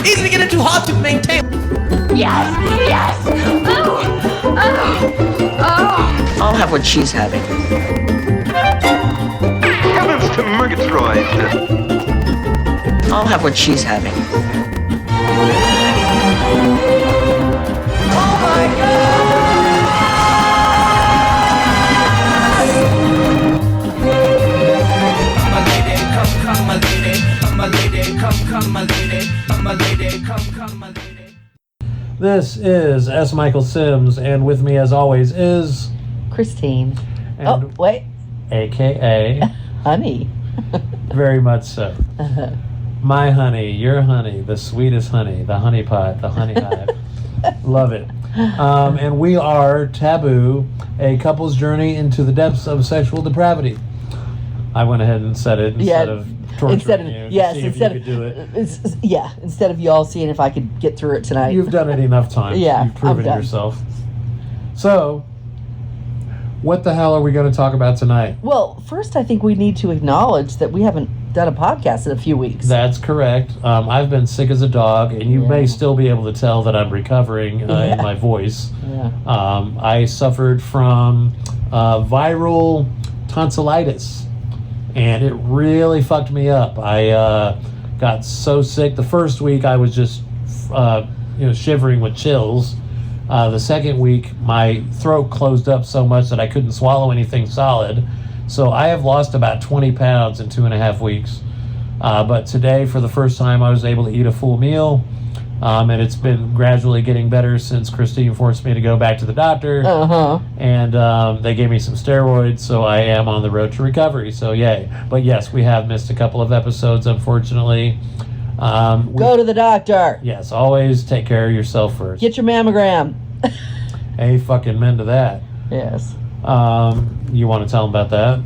Easy to get into, hard to maintain. Yes, yes. Oh, oh, oh. I'll have what she's having. Heavens to Murgatroyd! I'll have what she's having. Oh my God! My lady, come, my lady. My lady, come, my lady. My lady, come, my lady. This is S. Michael Sims, and with me, as always, is Christine. and Oh, wait. AKA, Honey. very much so. My honey, your honey, the sweetest honey, the honey pot, the honey hive. Love it. And we are Taboo, a couple's journey into the depths of sexual depravity. I went ahead and said it instead of torturing you to see if you could do it. Instead of y'all seeing if I could get through it tonight. You've done it enough times. Yeah, You've proven I'm done. yourself. So, what the hell are we going to talk about tonight? Well, first I think we need to acknowledge that we haven't done a podcast in a few weeks. That's correct. I've been sick as a dog, and you may still be able to tell that I'm recovering in my voice. Yeah. I suffered from viral tonsillitis, and it really fucked me up. I got so sick. The first week I was just shivering with chills. The second week my throat closed up so much that I couldn't swallow anything solid. So I have lost about 20 pounds in 2.5 weeks. But today, for the first time, I was able to eat a full meal. And it's been gradually getting better since Christine forced me to go back to the doctor. Uh-huh. And they gave me some steroids, so I am on the road to recovery. So yay. But yes, we have missed a couple of episodes, unfortunately. Go to the doctor. Yes, always take care of yourself first. Get your mammogram. Hey, fucking men to that. Yes. You want to tell them about that?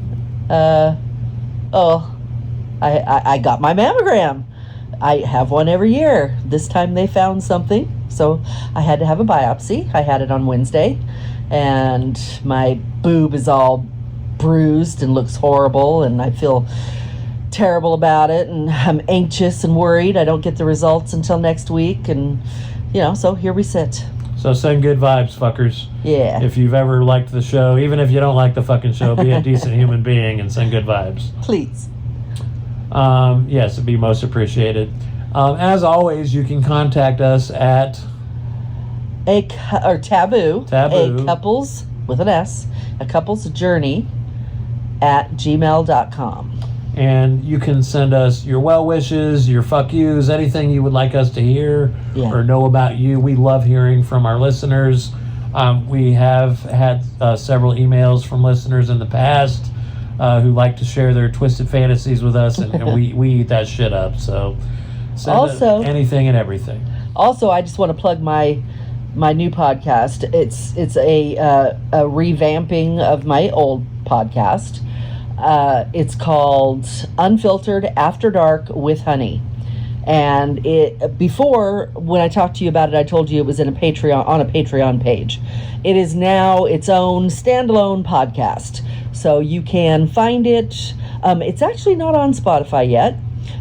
I got my mammogram. I have one every year. This time they found something, so I had to have a biopsy. I had it on Wednesday, and my boob is all bruised and looks horrible, and I feel terrible about it, and I'm anxious and worried I don't get the results until next week, and so here we sit. So send good vibes, fuckers. Yeah. If you've ever liked the show, even if you don't like the fucking show, be a decent human being and send good vibes. Please. Yes, it'd be most appreciated. As always, you can contact us at Taboo. Taboo. A couples with an S. A couples journey at gmail.com. And you can send us your well wishes, your fuck yous, anything you would like us to hear or know about you. We love hearing from our listeners. We have had several emails from listeners in the past who like to share their twisted fantasies with us, and we eat that shit up. So send us anything and everything. Also, I just want to plug my new podcast. It's a revamping of my old podcast. It's called Unfiltered After Dark with Honey. And before, when I talked to you about it, I told you it was on a Patreon page. It is now its own standalone podcast. So you can find it. It's actually not on Spotify yet,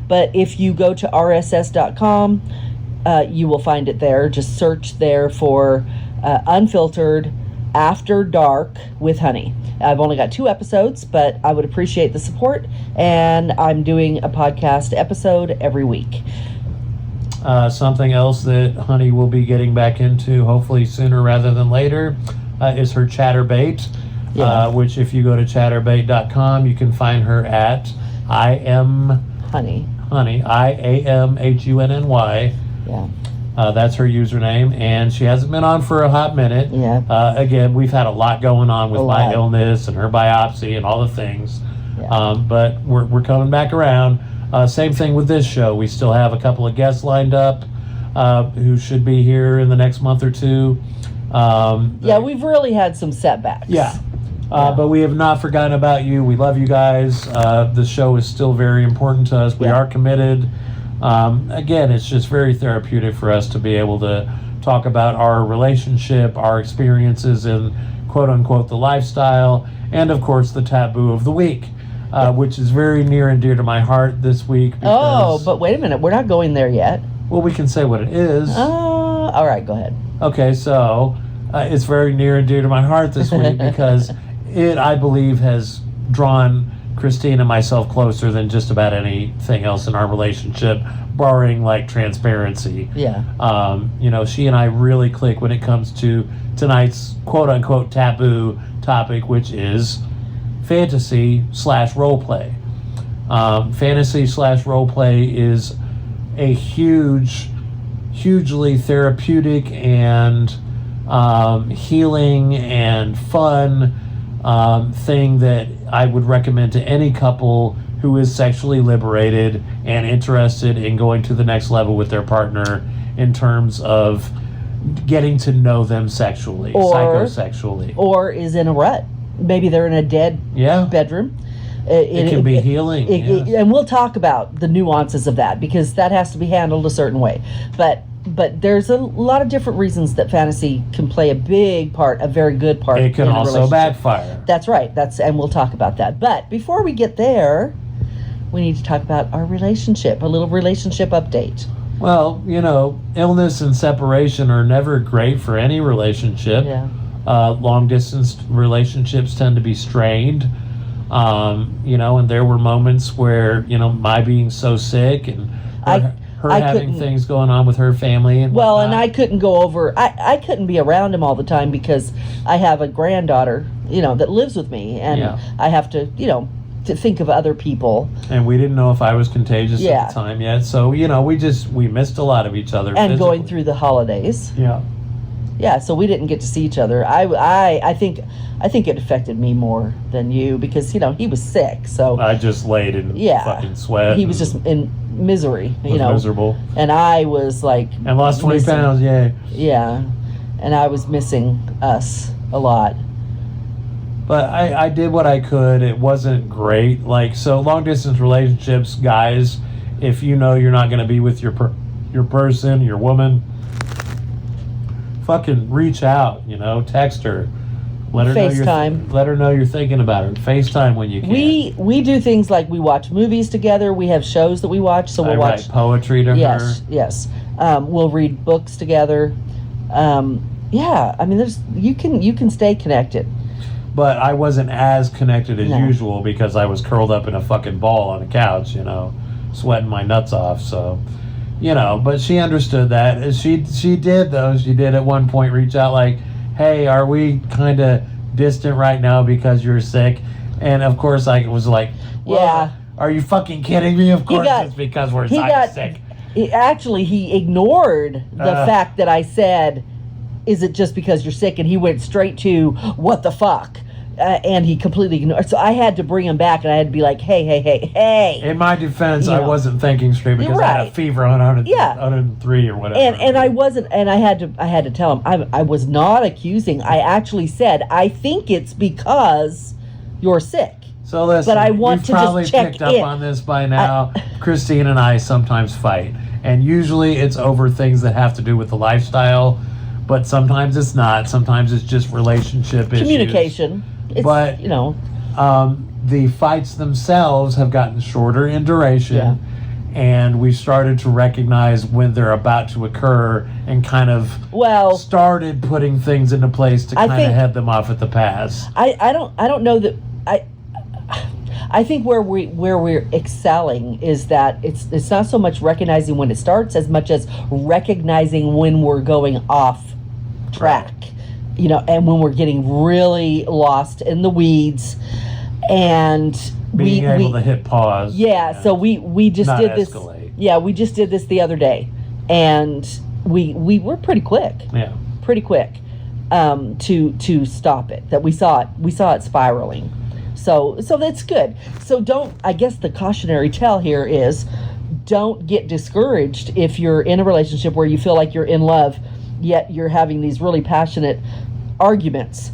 but if you go to rss.com, you will find it there. Just search there for Unfiltered After Dark with Honey. I've only got 2 episodes, but I would appreciate the support, and I'm doing a podcast episode every week. Something else that Honey will be getting back into, hopefully sooner rather than later, is her Chatterbait, which if you go to chatterbait.com, you can find her at I am Honey, IAMHUNNY. Yeah. That's her username, and she hasn't been on for a hot minute. Yeah. Again, we've had a lot going on with my illness and her biopsy and all the things. Yeah. But we're coming back around. Same thing with this show. We still have a couple of guests lined up who should be here in the next month or two. We've really had some setbacks. But we have not forgotten about you. We love you guys. The show is still very important to us. We are committed. Again, it's just very therapeutic for us to be able to talk about our relationship, our experiences in quote-unquote the lifestyle, and of course the taboo of the week, which is very near and dear to my heart this week. But wait a minute. We're not going there yet. Well, we can say what it is. All right, go ahead. Okay, so it's very near and dear to my heart this week because it, I believe, has drawn Christine and myself closer than just about anything else in our relationship, barring like transparency. Yeah. You know, she and I really click when it comes to tonight's quote unquote taboo topic, which is fantasy / role play. Fantasy / role play is a hugely therapeutic and healing and fun thing that I would recommend to any couple who is sexually liberated and interested in going to the next level with their partner in terms of getting to know them sexually, psychosexually. Or is in a rut. Maybe they're in a dead bedroom. It can be healing. And we'll talk about the nuances of that because that has to be handled a certain way. But there's a lot of different reasons that fantasy can play a big part, a very good part. It can in a also relationship. backfire. That's right. And we'll talk about that. But before we get there, we need to talk about our relationship, a little relationship update. Well, you know, illness and separation are never great for any relationship. Yeah. Long distance relationships tend to be strained. You know, and there were moments where, you know, my being so sick and her having things going on with her family and whatnot. And I couldn't go over, I couldn't be around him all the time because I have a granddaughter, you know, that lives with me and I have to, you know, to think of other people. And we didn't know if I was contagious at the time yet. So, you know, we missed a lot of each other. And physically. going through the holidays. Yeah. Yeah, so we didn't get to see each other. I think it affected me more than you because, you know, he was sick. So I just laid in fucking sweat. He was just in misery, you know. Miserable. And I was like... And lost 20 pounds, yay. Yeah. And I was missing us a lot. But I did what I could. It wasn't great. Like, so long distance relationships, guys, if you know you're not going to be with your person, your woman, fucking reach out, you know, text her. Let her FaceTime. Let her know you're thinking about her. FaceTime when you can. We do things like we watch movies together. We have shows that we watch, so we'll watch write poetry to her. Yes. We'll read books together. Yeah, I mean, you can stay connected. But I wasn't as connected as usual because I was curled up in a fucking ball on a couch, you know, sweating my nuts off. So, you know, but she understood that. She did, though. She did at one point reach out like, hey, are we kind of distant right now because you're sick? And, of course, I was like, well, are you fucking kidding me? Of course it's because we're sick. He ignored the fact that I said, is it just because you're sick? And he went straight to, what the fuck? And he completely ignored. So I had to bring him back, and I had to be like, hey. In my defense, I wasn't thinking straight because I had a fever on 103 or whatever. And I wasn't, and I had to tell him, I was not accusing. I actually said, I think it's because you're sick. So listen, but I want you've to probably just check picked up on this by now. Christine and I sometimes fight, and usually it's over things that have to do with the lifestyle. But sometimes it's not. Sometimes it's just relationship issues. Communication. But, you know. The fights themselves have gotten shorter in duration. Yeah. And we started to recognize when they're about to occur and kind of started putting things into place to kind of head them off at the pass. I don't know that... I think where we're excelling is that it's not so much recognizing when it starts as much as recognizing when we're going off track, you know, and when we're getting really lost in the weeds, and being able to hit pause. Yeah, so we just did this. Escalate. Yeah, we just did this the other day, and we were pretty quick. Yeah, pretty quick to stop it. That we saw it spiraling. So that's good. So I guess the cautionary tale here is, don't get discouraged if you're in a relationship where you feel like you're in love, yet you're having these really passionate arguments.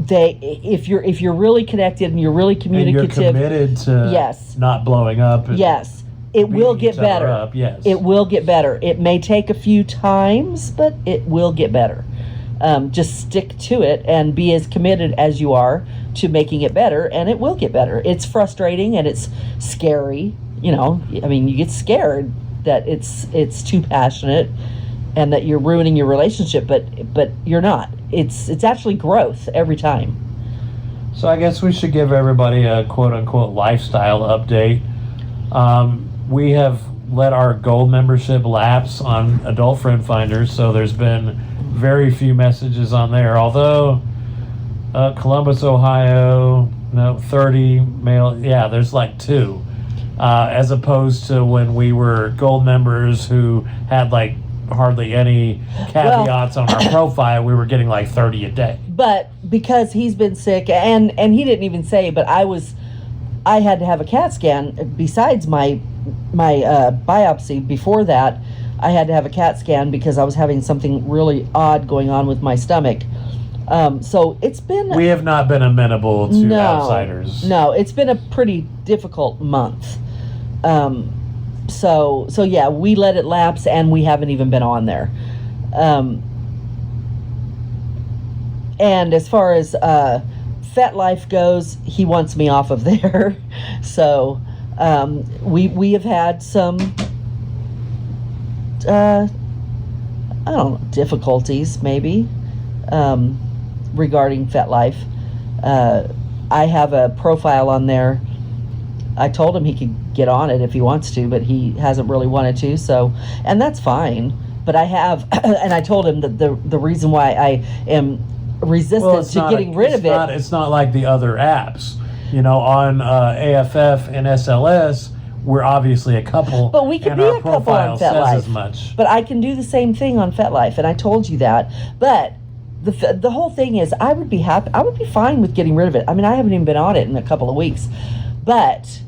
If you're really connected and you're really communicative, and you're committed to not blowing up. It will get better. It will get better. It may take a few times, but it will get better. Just stick to it and be as committed as you are to making it better, and it will get better. It's frustrating and it's scary. You know, I mean, you get scared that it's too passionate and that you're ruining your relationship, but you're not. It's actually growth every time. So I guess we should give everybody a quote-unquote lifestyle update. We have let our gold membership lapse on Adult Friend Finder, so there's been very few messages on there. Although Columbus, Ohio, 30 male, yeah, there's like 2. As opposed to when we were gold members who had like hardly any caveats on our profile, we were getting like 30 a day. But because he's been sick, and he didn't even say, but I had to have a CAT scan besides my biopsy. Before that, I had to have a CAT scan because I was having something really odd going on with my stomach. So it's been... We have not been amenable to outsiders. No, it's been a pretty difficult month. So yeah, we let it lapse, and we haven't even been on there. And as far as FetLife goes, he wants me off of there. So we have had some I don't know, difficulties maybe regarding FetLife. I have a profile on there. I told him he could get on it if he wants to, but he hasn't really wanted to. So, and that's fine. But I have, and I told him that the reason why I am resistant to getting rid of it. It's not like the other apps. On AFF and SLS, we're obviously a couple. But we can be a couple on FetLife. As much. But I can do the same thing on FetLife, and I told you that. But the whole thing is, I would be happy. I would be fine with getting rid of it. I mean, I haven't even been on it in a couple of weeks, but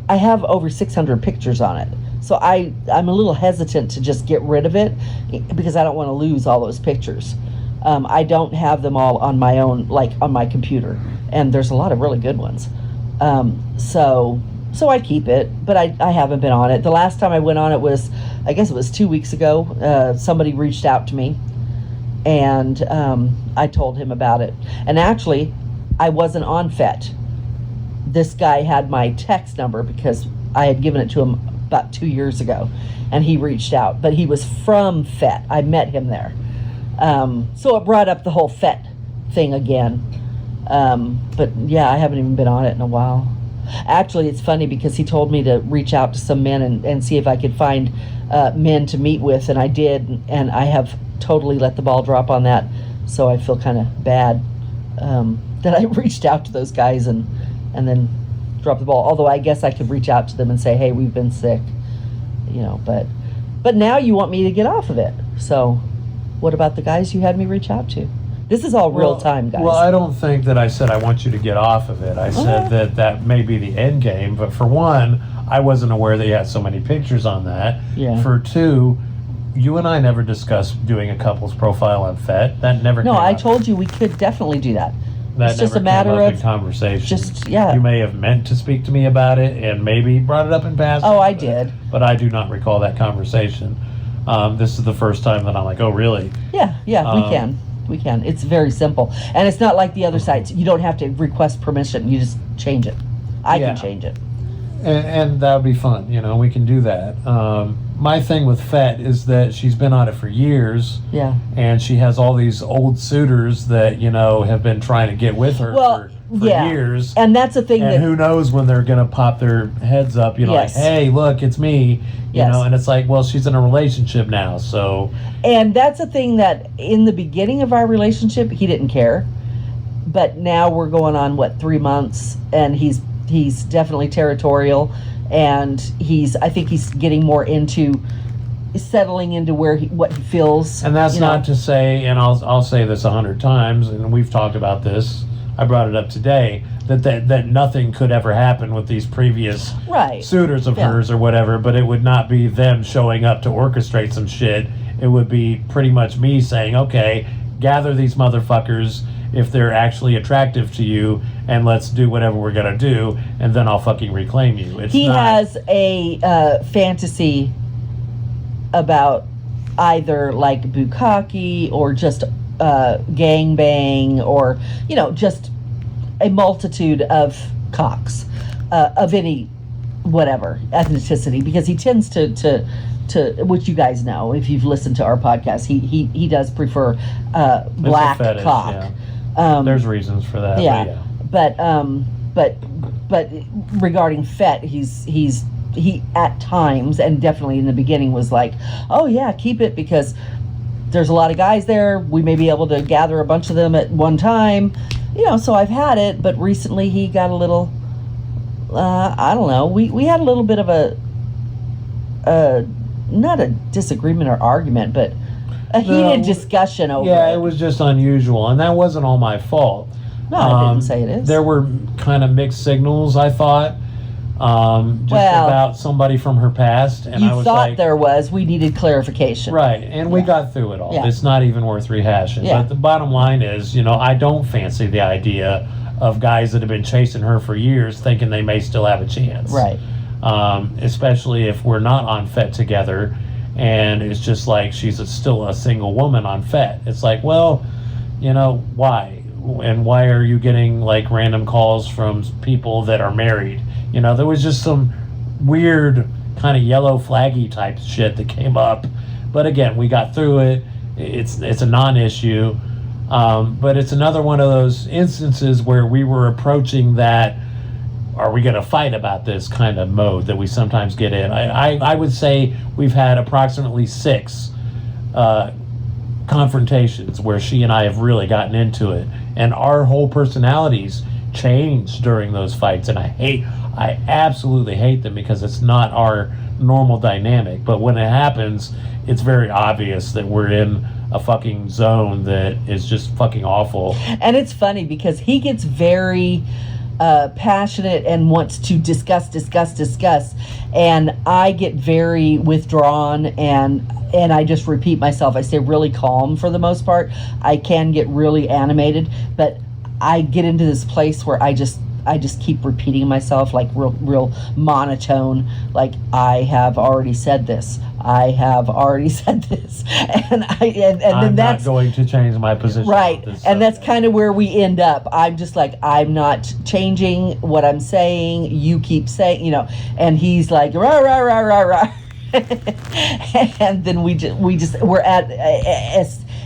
I have over 600 pictures on it. So I'm a little hesitant to just get rid of it because I don't want to lose all those pictures. I don't have them all on my own, like on my computer, and there's a lot of really good ones. So I keep it, but I haven't been on it. The last time I went on it was, I guess it was 2 weeks ago. Somebody reached out to me, and I told him about it. And actually, I wasn't on FET. This guy had my text number because I had given it to him about 2 years ago, and he reached out. But he was from FET. I met him there. So it brought up the whole FET thing again. But yeah, I haven't even been on it in a while. Actually, it's funny because he told me to reach out to some men and see if I could find men to meet with, and I did, and I have totally let the ball drop on that. So I feel kind of bad that I reached out to those guys and then dropped the ball. Although I guess I could reach out to them and say, hey, we've been sick, but now you want me to get off of it. So what about the guys you had me reach out to? This is all real time, guys. Well, I don't think that I said I want you to get off of it. I said that may be the end game. But for one, I wasn't aware that you had so many pictures on that. Yeah. For two, you and I never discussed doing a couple's profile on FET. That never came No, I up. told you we could definitely do that. That It's just never a matter came up of in conversation. yeah. You may have meant to speak to me about it and maybe brought it up in passing. Oh, I did. But I do not recall that conversation. This is the first time that I'm like, oh, really? Yeah, we can. It's very simple. And it's not like the other sites. You don't have to request permission. You just change it. I can change it. And that would be fun. We can do that. My thing with FET is that she's been on it for years. Yeah. And she has all these old suitors that, have been trying to get with her for years. And that's the thing and who knows when they're going to pop their heads up, like, hey, look, it's me. And it's like, well, she's in a relationship now, so. And that's the thing that in the beginning of our relationship, he didn't care. But now we're going on, 3 months, and he's definitely territorial, and I think he's getting more into settling into what he feels. And that's not to say, and I'll say this 100 times, and we've talked about this, I brought it up today, that nothing could ever happen with these previous suitors of hers or whatever, but it would not be them showing up to orchestrate some shit. It would be pretty much me saying, okay, gather these motherfuckers if they're actually attractive to you, and let's do whatever we're gonna do, and then I'll fucking reclaim you. He has a fantasy about either like bukkake or just gangbang or just a multitude of cocks of any whatever ethnicity, because he tends to which you guys know if you've listened to our podcast, he does prefer black fetish, cock. yeah. There's reasons for that. Yeah, but regarding Fett, he at times, and definitely in the beginning, was like, oh yeah, keep it, because there's a lot of guys there. We may be able to gather a bunch of them at one time, so I've had it. But recently he got a little, I don't know, we had a little bit of a not a disagreement or argument, but a heated discussion over Yeah, it. it was just unusual, and that wasn't all my fault. No, I didn't say it is. There were kind of mixed signals, I thought, about somebody from her past, and You I was thought like, there was. We needed clarification. right, and we got through it all. Yeah. It's not even worth rehashing. Yeah. But the bottom line is, I don't fancy the idea of guys that have been chasing her for years thinking they may still have a chance. Right. Especially if we're not on FET together, and it's just like she's still a single woman on FET. It's like, well, why? And why are you getting like random calls from people that are married? There was just some weird kind of yellow flaggy type shit that came up. But again, we got through it. It's a non-issue. But it's another one of those instances where we were approaching that, are we going to fight about this kind of mode that we sometimes get in. I would say we've had approximately 6 confrontations where she and I have really gotten into it, and our whole personalities changed during those fights, and I absolutely hate them because it's not our normal dynamic. But when it happens, it's very obvious that we're in a fucking zone that is just fucking awful. And it's funny because he gets very passionate and wants to discuss, and I get very withdrawn, and I just repeat myself. I stay really calm for the most part. I can get really animated, but I get into this place where I just keep repeating myself, like real monotone, like I have already said this. I have already said this, and then I'm that's not going to change my position. Right, on this and that's subject. kind of where we end up. I'm just like, I'm not changing what I'm saying. You keep saying, and he's like, rah rah rah rah rah, and then we're at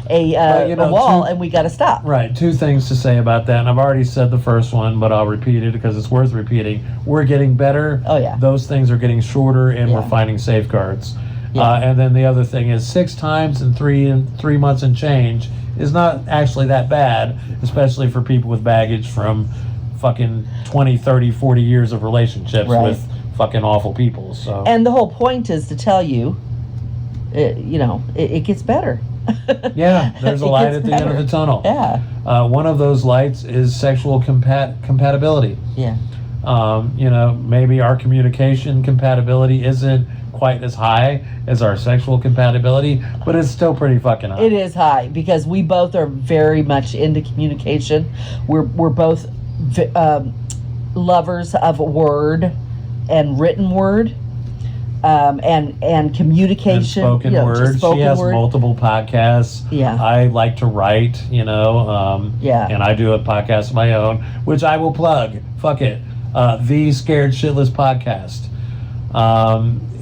a wall, and we got to stop. Right, 2 things to say about that, and I've already said the first one, but I'll repeat it because it's worth repeating. We're getting better. Oh, yeah. Those things are getting shorter, and we're Yeah. finding safeguards. Yeah. And then the other thing is 6 times in 3 months and change is not actually that bad, especially for people with baggage from fucking 20, 30, 40 years of relationships Right. with fucking awful people. So And the whole point is to tell you, it gets better. yeah, there's a It light gets at the end of better. the tunnel. Yeah, One of those lights is sexual compatibility. yeah. Maybe our communication compatibility isn't quite as high as our sexual compatibility, but it's still pretty fucking high. It is high because we both are very much into communication. We're both lovers of word and written word, and communication. And spoken word. just spoken She has word. multiple podcasts. Yeah. I like to write, Yeah. and I do a podcast of my own, which I will plug. Fuck it. The Scared Shitless podcast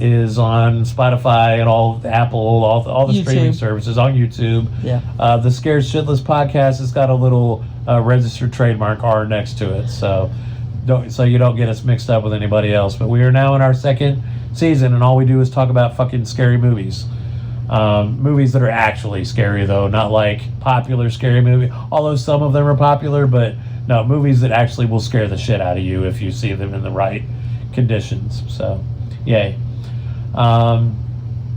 is on Spotify and all Apple, all the streaming YouTube. services, on YouTube. Yeah. The Scared Shitless podcast has got a little registered trademark R next to it, so you don't get us mixed up with anybody else. But we are now in our 2nd season, and all we do is talk about fucking scary movies. Movies that are actually scary, though, not like popular scary movie. Although some of them are popular, but no, movies that actually will scare the shit out of you if you see them in the right conditions. So, yay. And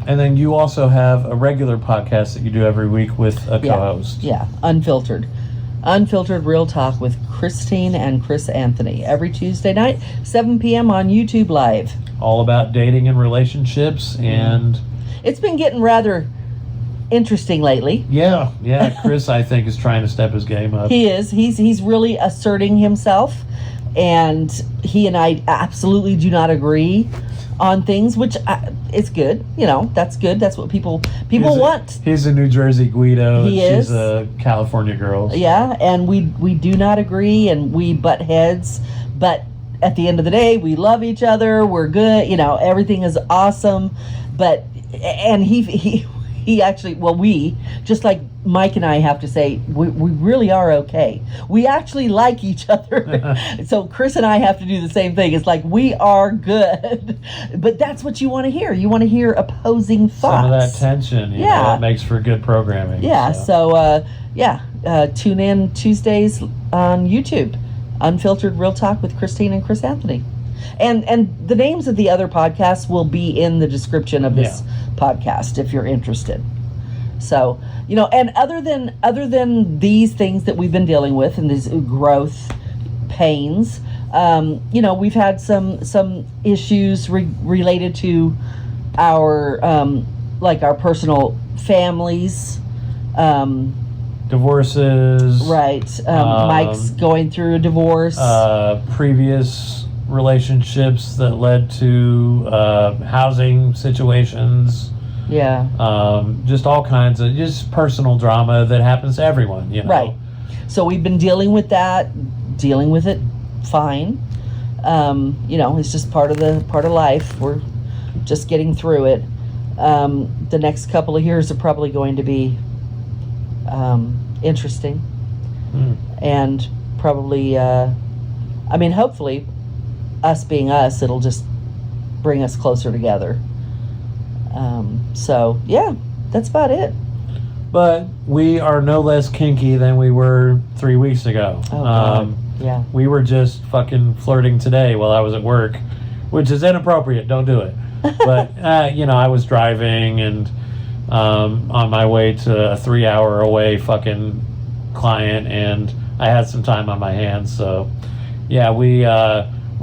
then you also have a regular podcast that you do every week with a co-host. Yeah, unfiltered real talk with Christine and Chris Anthony every Tuesday night, 7 p.m. on YouTube Live. All about dating and relationships, and It's been getting rather interesting lately. yeah, Chris, I think, is trying to step his game up. He is. He's really asserting himself, and he and I absolutely do not agree on things, which it's good. That's good. That's what people want. He's a New Jersey Guido. He and is. She's a California girl. Yeah, and we do not agree, and we butt heads, but at the end of the day, we love each other. We're good. Everything is awesome. But, and he actually, well, we, just like Mike and I have to say, we really are okay. We actually like each other. So Chris and I have to do the same thing. It's like, we are good. But that's what you want to hear. You want to hear opposing thoughts. Some of that tension, you know, it makes for good programming. Yeah, so tune in Tuesdays on YouTube. Unfiltered Real Talk with Christine and Chris Anthony. And the names of the other podcasts will be in the description of this podcast if you're interested. So, and other than these things that we've been dealing with and these growth pains, we've had some issues related to our our personal families, divorces, right? Mike's going through a divorce. Previous relationships that led to housing situations. Yeah. Just all kinds of just personal drama that happens to everyone, Right. So we've been dealing with it fine. It's just part of life. We're just getting through it. The next couple of years are probably going to be interesting. And probably, hopefully, us being us, it'll just bring us closer together. So yeah, that's about it. But we are no less kinky than we were 3 weeks ago. Oh, God. Yeah. We were just fucking flirting today while I was at work, which is inappropriate. Don't do it. But, I was driving and on my way to a 3-hour away fucking client, and I had some time on my hands. So, yeah, we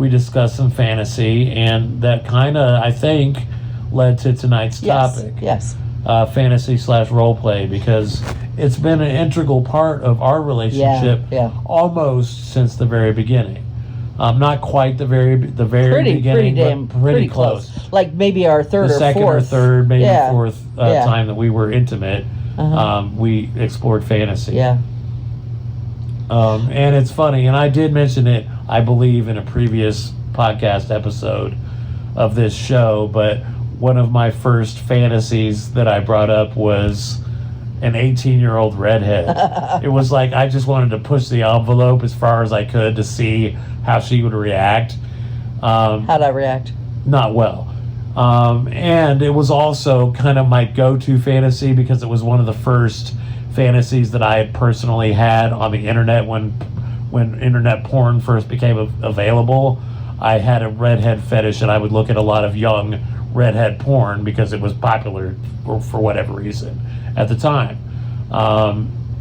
discussed some fantasy, and that kind of, I think, led to tonight's topic. Yes. Fantasy / role play, because it's been an integral part of our relationship almost since the very beginning. Not quite the very beginning, but pretty close. Like maybe our third the or second fourth. or third, maybe fourth time that we were intimate. We explored fantasy. Yeah. And it's funny, and I did mention it, I believe, in a previous podcast episode of this show, but one of my first fantasies that I brought up was an 18-year-old redhead. It was like I just wanted to push the envelope as far as I could to see how she would react. How'd I react? Not well. And it was also kind of my go-to fantasy because it was one of the first fantasies that I had personally had on the internet when internet porn first became available. I had a redhead fetish, and I would look at a lot of young redhead porn because it was popular for whatever reason at the time.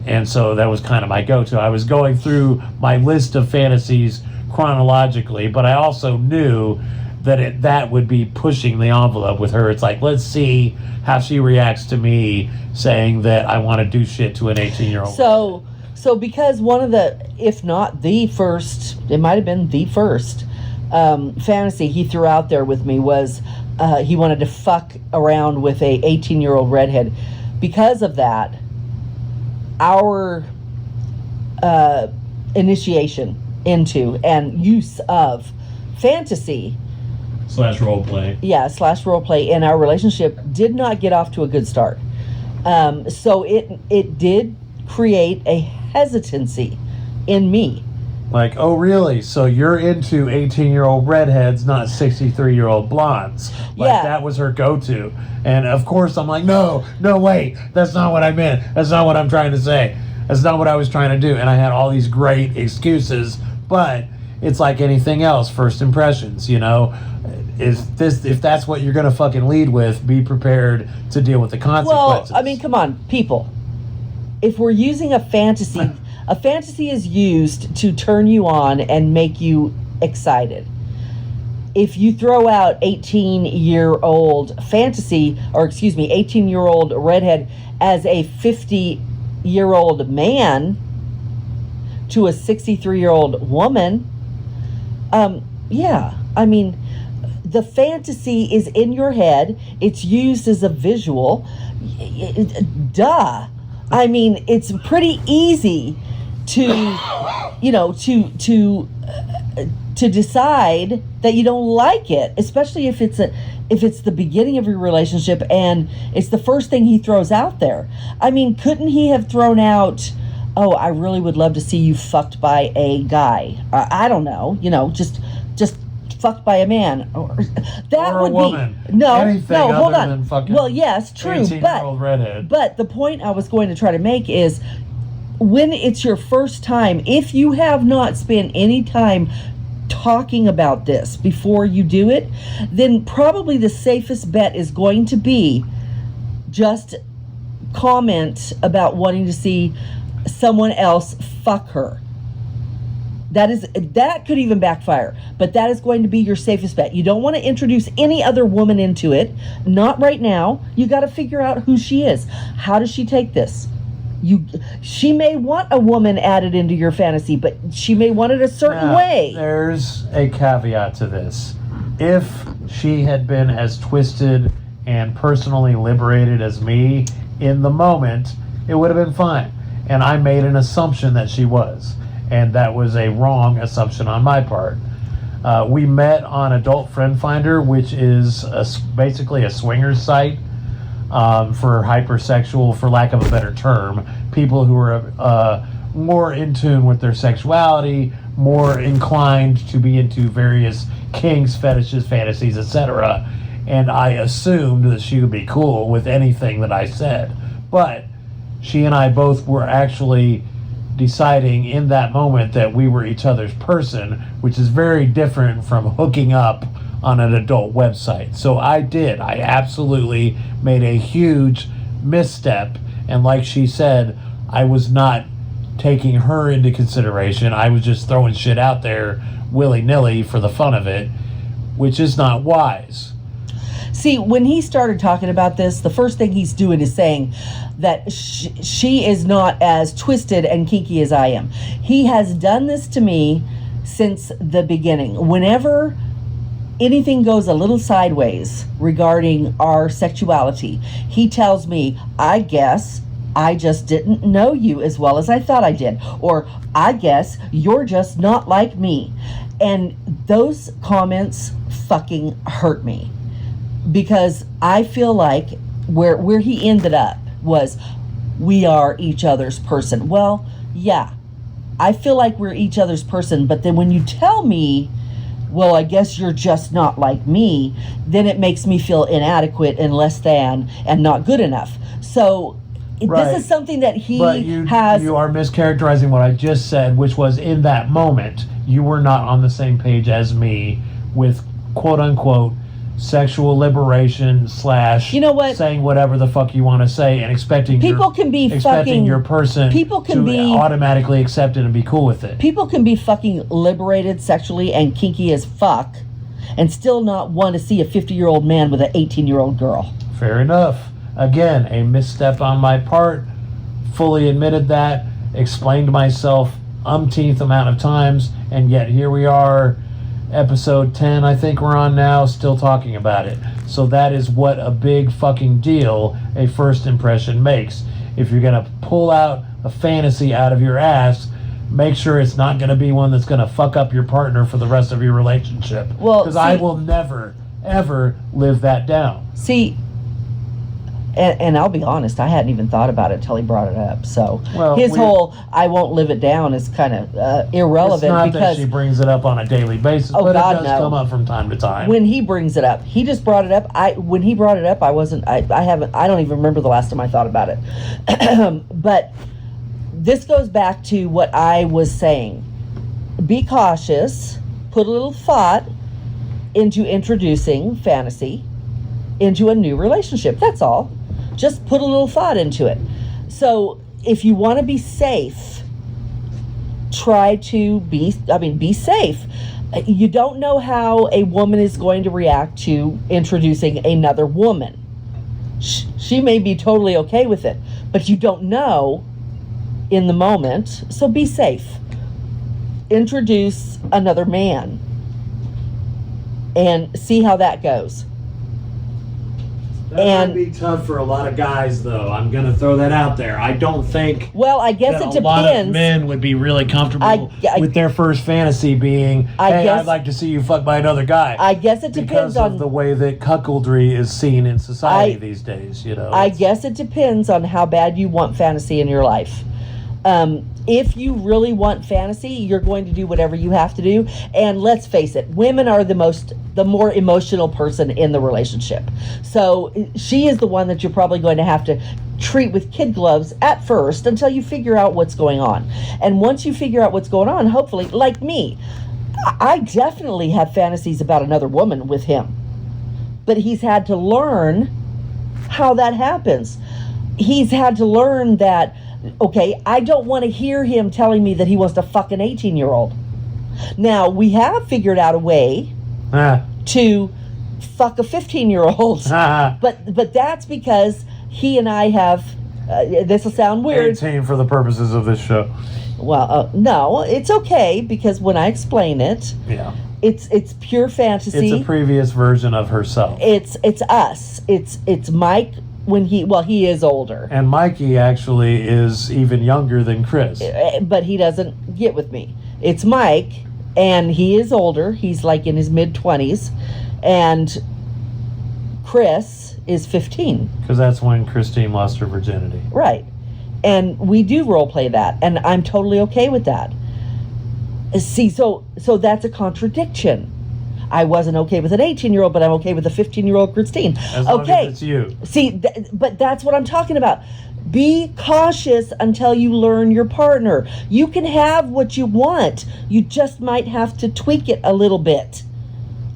And so that was kind of my go-to. I was going through my list of fantasies chronologically, but I also knew that that would be pushing the envelope with her. It's like, let's see how she reacts to me saying that I want to do shit to an 18-year-old. So because one of the, if not the first, it might have been the first fantasy he threw out there with me was he wanted to fuck around with a 18-year-old redhead. Because of that, our initiation into and use of fantasy / role play. Yeah, / role play in our relationship did not get off to a good start. So it did create a hesitancy in me. Like, oh, really? So you're into 18-year-old redheads, not 63-year-old blondes. Like, that was her go-to. And, of course, I'm like, no, wait. That's not what I meant. That's not what I'm trying to say. That's not what I was trying to do. And I had all these great excuses. But it's like anything else, first impressions, If that's what you're going to fucking lead with, be prepared to deal with the consequences. Well, I mean, come on, people. If we're using a fantasy... A fantasy is used to turn you on and make you excited. If you throw out 18-year-old fantasy, 18-year-old redhead as a 50-year-old man to a 63-year-old woman, the fantasy is in your head. It's used as a visual. Duh. I mean, it's pretty easy to decide that you don't like it, especially if it's the beginning of your relationship and it's the first thing he throws out there. I mean, couldn't he have thrown out, "Oh, I really would love to see you fucked by a guy." I don't know, just fucked by a man, or that Or a would woman. be no. Anything Hold other on. than fucking Well, yes, true, 18-year-old redhead. but the point I was going to try to make is, when it's your first time, if you have not spent any time talking about this before you do it, then probably the safest bet is going to be just comment about wanting to see someone else fuck her. That could even backfire, but that is going to be your safest bet. You don't want to introduce any other woman into it, not right now. You got to figure out who she is. How does she take this? She may want a woman added into your fantasy, but she may want it a certain Now, way. There's a caveat to this. If she had been as twisted and personally liberated as me in the moment, it would have been fine. And I made an assumption that she was. And that was a wrong assumption on my part. We met on Adult Friend Finder, which is basically a swingers site. For hypersexual, for lack of a better term, people who are more in tune with their sexuality, more inclined to be into various kinks, fetishes, fantasies, etc. And I assumed that she would be cool with anything that I said. But she and I both were actually deciding in that moment that we were each other's person, which is very different from hooking up on an adult website. So I absolutely made a huge misstep, and like she said, I was not taking her into consideration. I was just throwing shit out there willy-nilly for the fun of it, which is not wise. See, when he started talking about this, the first thing he's doing is saying that she is not as twisted and kinky as I am. He has done this to me since the beginning. Whenever anything goes a little sideways regarding our sexuality, he tells me, "I guess I just didn't know you as well as I thought I did," or "I guess you're just not like me." And those comments fucking hurt me, because I feel like where he ended up was, "We are each other's person." Well, yeah, I feel like we're each other's person, but then when you tell me, "Well, I guess you're just not like me," then it makes me feel inadequate and less than and not good enough. So Right. this is something that he But you has. are mischaracterizing what I just said, which was, in that moment, you were not on the same page as me with quote-unquote sexual liberation / You know what? saying whatever the fuck you want to say and expecting People can be fucking- your person people can to be- automatically accept it and be cool with it. People can be fucking liberated sexually and kinky as fuck and still not want to see a 50-year-old man with an 18-year-old girl. Fair enough. Again, a misstep on my part. Fully admitted that. Explained myself umpteenth amount of times, and yet here we are, episode 10 I think we're on now, still talking about it. So that is what a big fucking deal a first impression makes. If you're gonna pull out a fantasy out of your ass, make sure it's not gonna be one that's gonna fuck up your partner for the rest of your relationship. Well, because I see- will never ever live that down. See, and I'll be honest, I hadn't even thought about it till he brought it up. So Well, his we- whole "I won't live it down" is kind of irrelevant, It's not that because she brings it up on a daily basis, Oh, but God, it does no. come up from time to time. when he brings it up, he just brought it up. When he brought it up, I don't even remember the last time I thought about it. But this goes back to what I was saying. Be cautious, put a little thought into introducing fantasy into a new relationship. That's all. Just put a little thought into it. So if you want to be safe, try to be safe. You don't know how a woman is going to react to introducing another woman. She may be totally okay with it, but you don't know in the moment, so be safe. Introduce another man and see how that goes. That might be tough for a lot of guys, though. I'm going to throw that out there. I don't think Well, I guess that it a lot of depends. men would be really comfortable with their first fantasy being, hey, I'd like to see you fucked by another guy. I guess it depends because on of the way that cuckoldry is seen in society these days. You know, I guess it depends on how bad you want fantasy in your life. If you really want fantasy, you're going to do whatever you have to do. And let's face it, women are the more emotional person in the relationship. So she is the one that you're probably going to have to treat with kid gloves at first until you figure out what's going on. And once you figure out what's going on, hopefully, like me, I definitely have fantasies about another woman with him. But he's had to learn how that happens. He's had to learn that, okay, I don't want to hear him telling me that he wants to fuck an 18-year-old. Now, we have figured out a way to fuck a 15-year-old. But that's because he and I have, this will sound weird. 18 for the purposes of this show. Well, no, it's okay, because when I explain it, it's pure fantasy. It's a previous version of herself. It's us. It's Mike when he is older. And Mikey actually is even younger than Chris. But he doesn't get with me. It's Mike, and he is older. He's like in his mid-20s. And Chris is 15. Because that's when Christine lost her virginity. Right. And we do role play that, and I'm totally okay with that. See, so that's a contradiction. I wasn't okay with an 18-year-old, but I'm okay with a 15-year-old Christine. As long as it's you. See, but that's what I'm talking about. Be cautious until you learn your partner. You can have what you want. You just might have to tweak it a little bit.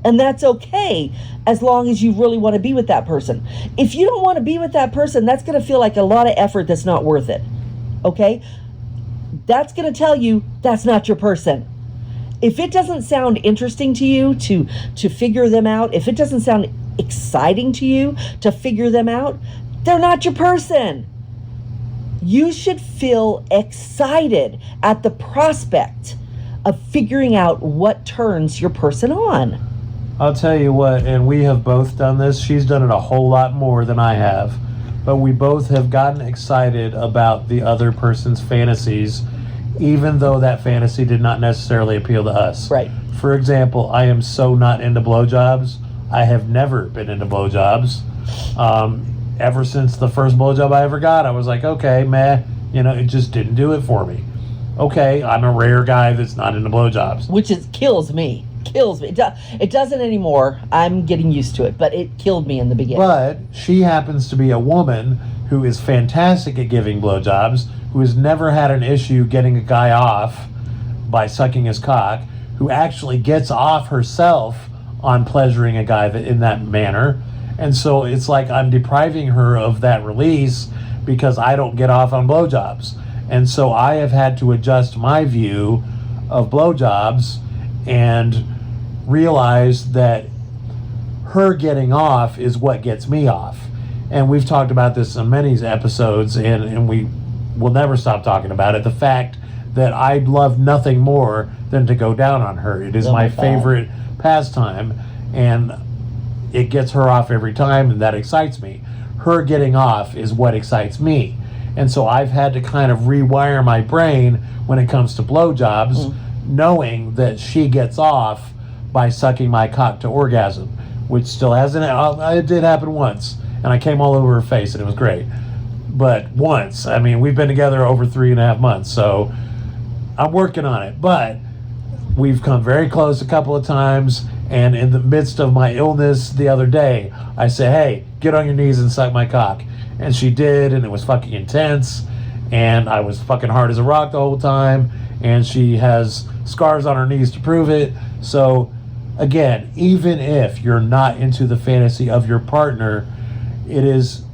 And that's okay, as long as you really want to be with that person. If you don't want to be with that person, that's going to feel like a lot of effort that's not worth it. Okay? That's going to tell you that's not your person. If it doesn't sound interesting to you to figure them out, if it doesn't sound exciting to you to figure them out, they're not your person. You should feel excited at the prospect of figuring out what turns your person on. I'll tell you what, and we have both done this. She's done it a whole lot more than I have. But we both have gotten excited about the other person's fantasies, even though that fantasy did not necessarily appeal to us. Right. For example, I am so not into blowjobs. I have never been into blowjobs. Ever since the first blowjob I ever got, I was like, okay, meh. You know, it just didn't do it for me. Okay, I'm a rare guy that's not into blowjobs. Which kills me. It doesn't anymore. I'm getting used to it, but it killed me in the beginning. But she happens to be a woman who is fantastic at giving blowjobs, who has never had an issue getting a guy off by sucking his cock, who actually gets off herself on pleasuring a guy in that manner. And so it's like I'm depriving her of that release because I don't get off on blowjobs. And so I have had to adjust my view of blowjobs and realize that her getting off is what gets me off. And we've talked about this in many episodes, and we will never stop talking about it. The fact that I love nothing more than to go down on her. It is my favorite pastime, and it gets her off every time, and that excites me. Her getting off is what excites me. And so I've had to kind of rewire my brain when it comes to blowjobs, knowing that she gets off by sucking my cock to orgasm, which still hasn't. It did happen once, and I came all over her face, and it was great. But once, I mean, we've been together over 3.5 months, so I'm working on it. But we've come very close a couple of times, and in the midst of my illness the other day, I said, hey, get on your knees and suck my cock. And she did, and it was fucking intense, and I was fucking hard as a rock the whole time, and she has scars on her knees to prove it. So again, even if you're not into the fantasy of your partner, it is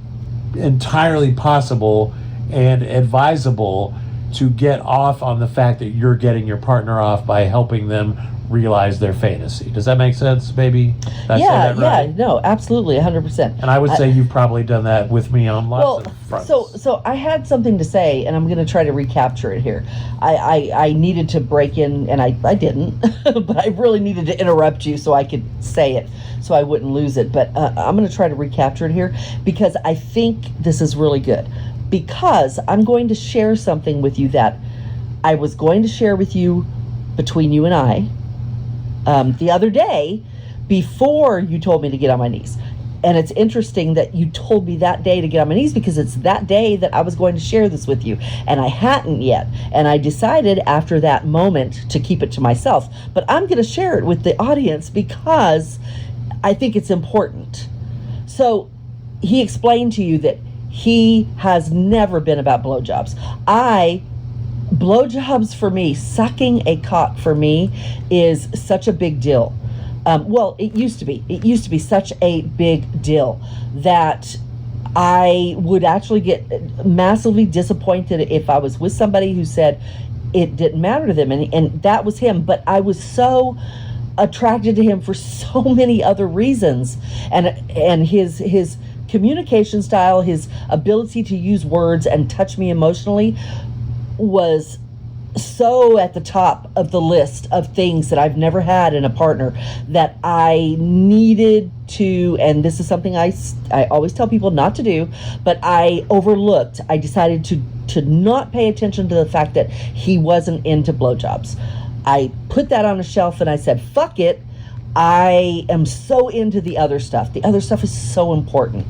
entirely possible and advisable to get off on the fact that you're getting your partner off by helping them realize their fantasy. Does that make sense, baby? Did I say that right? No, absolutely, 100%. And I would say you've probably done that with me on lots of fronts. So I had something to say, and I'm going to try to recapture it here. I needed to break in, and I didn't, but I really needed to interrupt you so I could say it, so I wouldn't lose it. But I'm going to try to recapture it here, because I think this is really good. Because I'm going to share something with you that I was going to share with you between you and I the other day before you told me to get on my knees. And it's interesting that you told me that day to get on my knees, because it's that day that I was going to share this with you, and I hadn't yet. And I decided after that moment to keep it to myself. But I'm going to share it with the audience because I think it's important. So he explained to you that he has never been about blowjobs. Blowjobs for me, sucking a cock for me is such a big deal. Well, it used to be. It used to be such a big deal that I would actually get massively disappointed if I was with somebody who said it didn't matter to them. And that was him. But I was so attracted to him for so many other reasons. And his communication style, his ability to use words and touch me emotionally was so at the top of the list of things that I've never had in a partner that I needed to, and this is something I always tell people not to do, but I overlooked. I decided to not pay attention to the fact that he wasn't into blowjobs. I put that on a shelf and I said, fuck it. I am so into the other stuff. The other stuff is so important.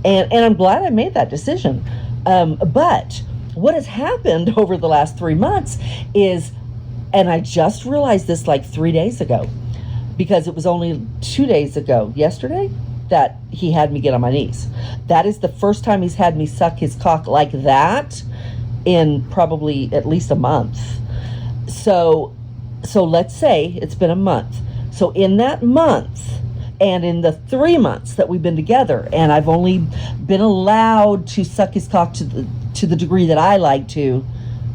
And I'm glad I made that decision. But what has happened over the last 3 months is, and I just realized this like 3 days ago, because it was only 2 days ago, yesterday, that he had me get on my knees. That is the first time he's had me suck his cock like that in probably at least a month. So let's say it's been a month. So in that month, and in the 3 months that we've been together, and I've only been allowed to suck his cock to the degree that I like to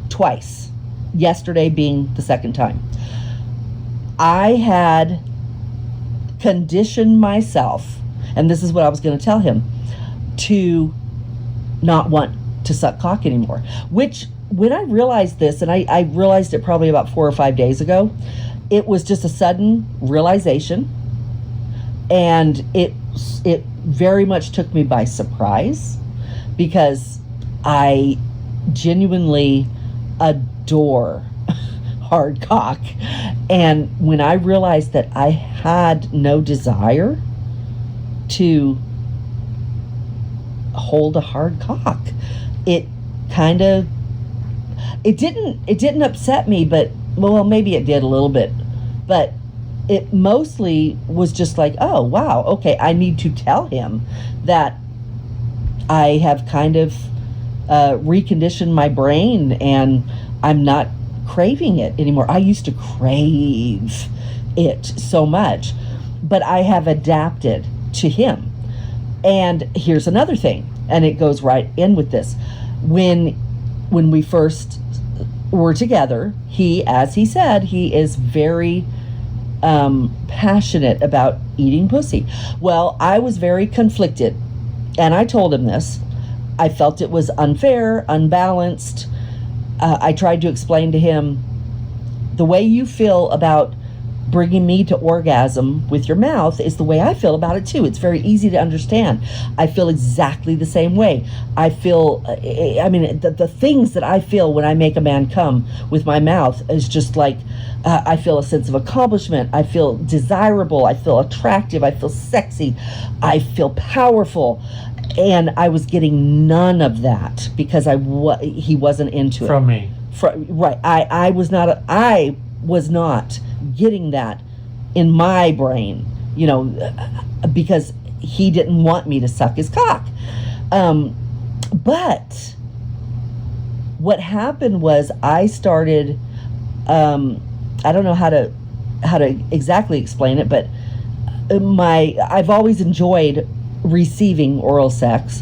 twice, yesterday being the second time, I had conditioned myself, and this is what I was going to tell him, to not want to suck cock anymore. Which, when I realized this, and I realized it probably about 4 or 5 days ago, it was just a sudden realization, and it very much took me by surprise, because I genuinely adore hard cock. And when I realized that I had no desire to hold a hard cock, it didn't upset me, but, well, maybe it did a little bit, but it mostly was just like, oh, wow, okay, I need to tell him that I have kind of reconditioned my brain and I'm not craving it anymore. I used to crave it so much, but I have adapted to him. And here's another thing, and it goes right in with this. When we first were together, he, as he said, he is very passionate about eating pussy. Well, I was very conflicted, and I told him this. I felt it was unfair, unbalanced. I tried to explain to him, the way you feel about bringing me to orgasm with your mouth is the way I feel about it too. It's very easy to understand. I feel exactly the same way. I feel, the things that I feel when I make a man come with my mouth is just like, I feel a sense of accomplishment. I feel desirable. I feel attractive. I feel sexy. I feel powerful. And I was getting none of that because he wasn't into it. From me. Right. I was not getting that in my brain, because he didn't want me to suck his cock. But what happened was I started, I don't know how to exactly explain it, but I've always enjoyed receiving oral sex,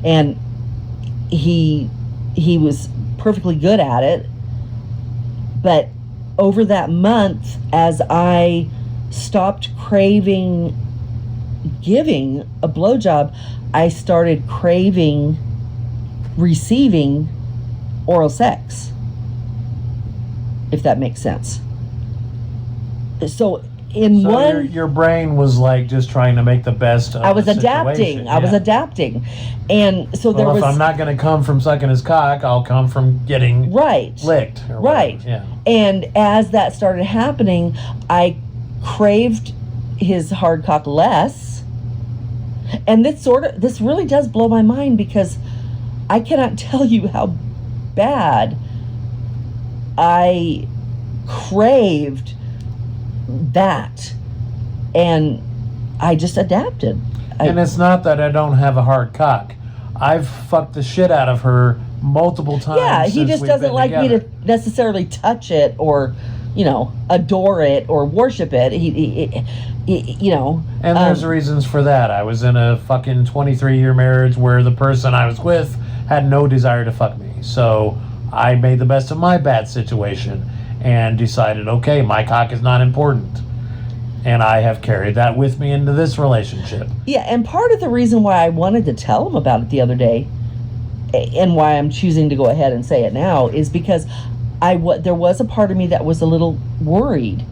and he he was perfectly good at it. But over that month, as I stopped craving giving a blowjob, I started craving receiving oral sex, if that makes sense. So your brain was like just trying to make the best of I was the adapting. situation. I was Yeah. adapting. And so there Well, was... if I'm not going to come from sucking his cock, I'll come from getting Right. licked. Or Right. whatever. Yeah. And as that started happening, I craved his hard cock less. And this really does blow my mind, because I cannot tell you how bad I craved that. And I just adapted. And it's not that I don't have a hard cock. I've fucked the shit out of her multiple times. Yeah, he since just we've doesn't been like together. me to necessarily touch it or, adore it or worship it. He And there's reasons for that. I was in a fucking 23-year marriage where the person I was with had no desire to fuck me. So I made the best of my bad situation and decided, okay, my cock is not important. And I have carried that with me into this relationship. Yeah, and part of the reason why I wanted to tell him about it the other day, and why I'm choosing to go ahead and say it now, is because there was a part of me that was a little worried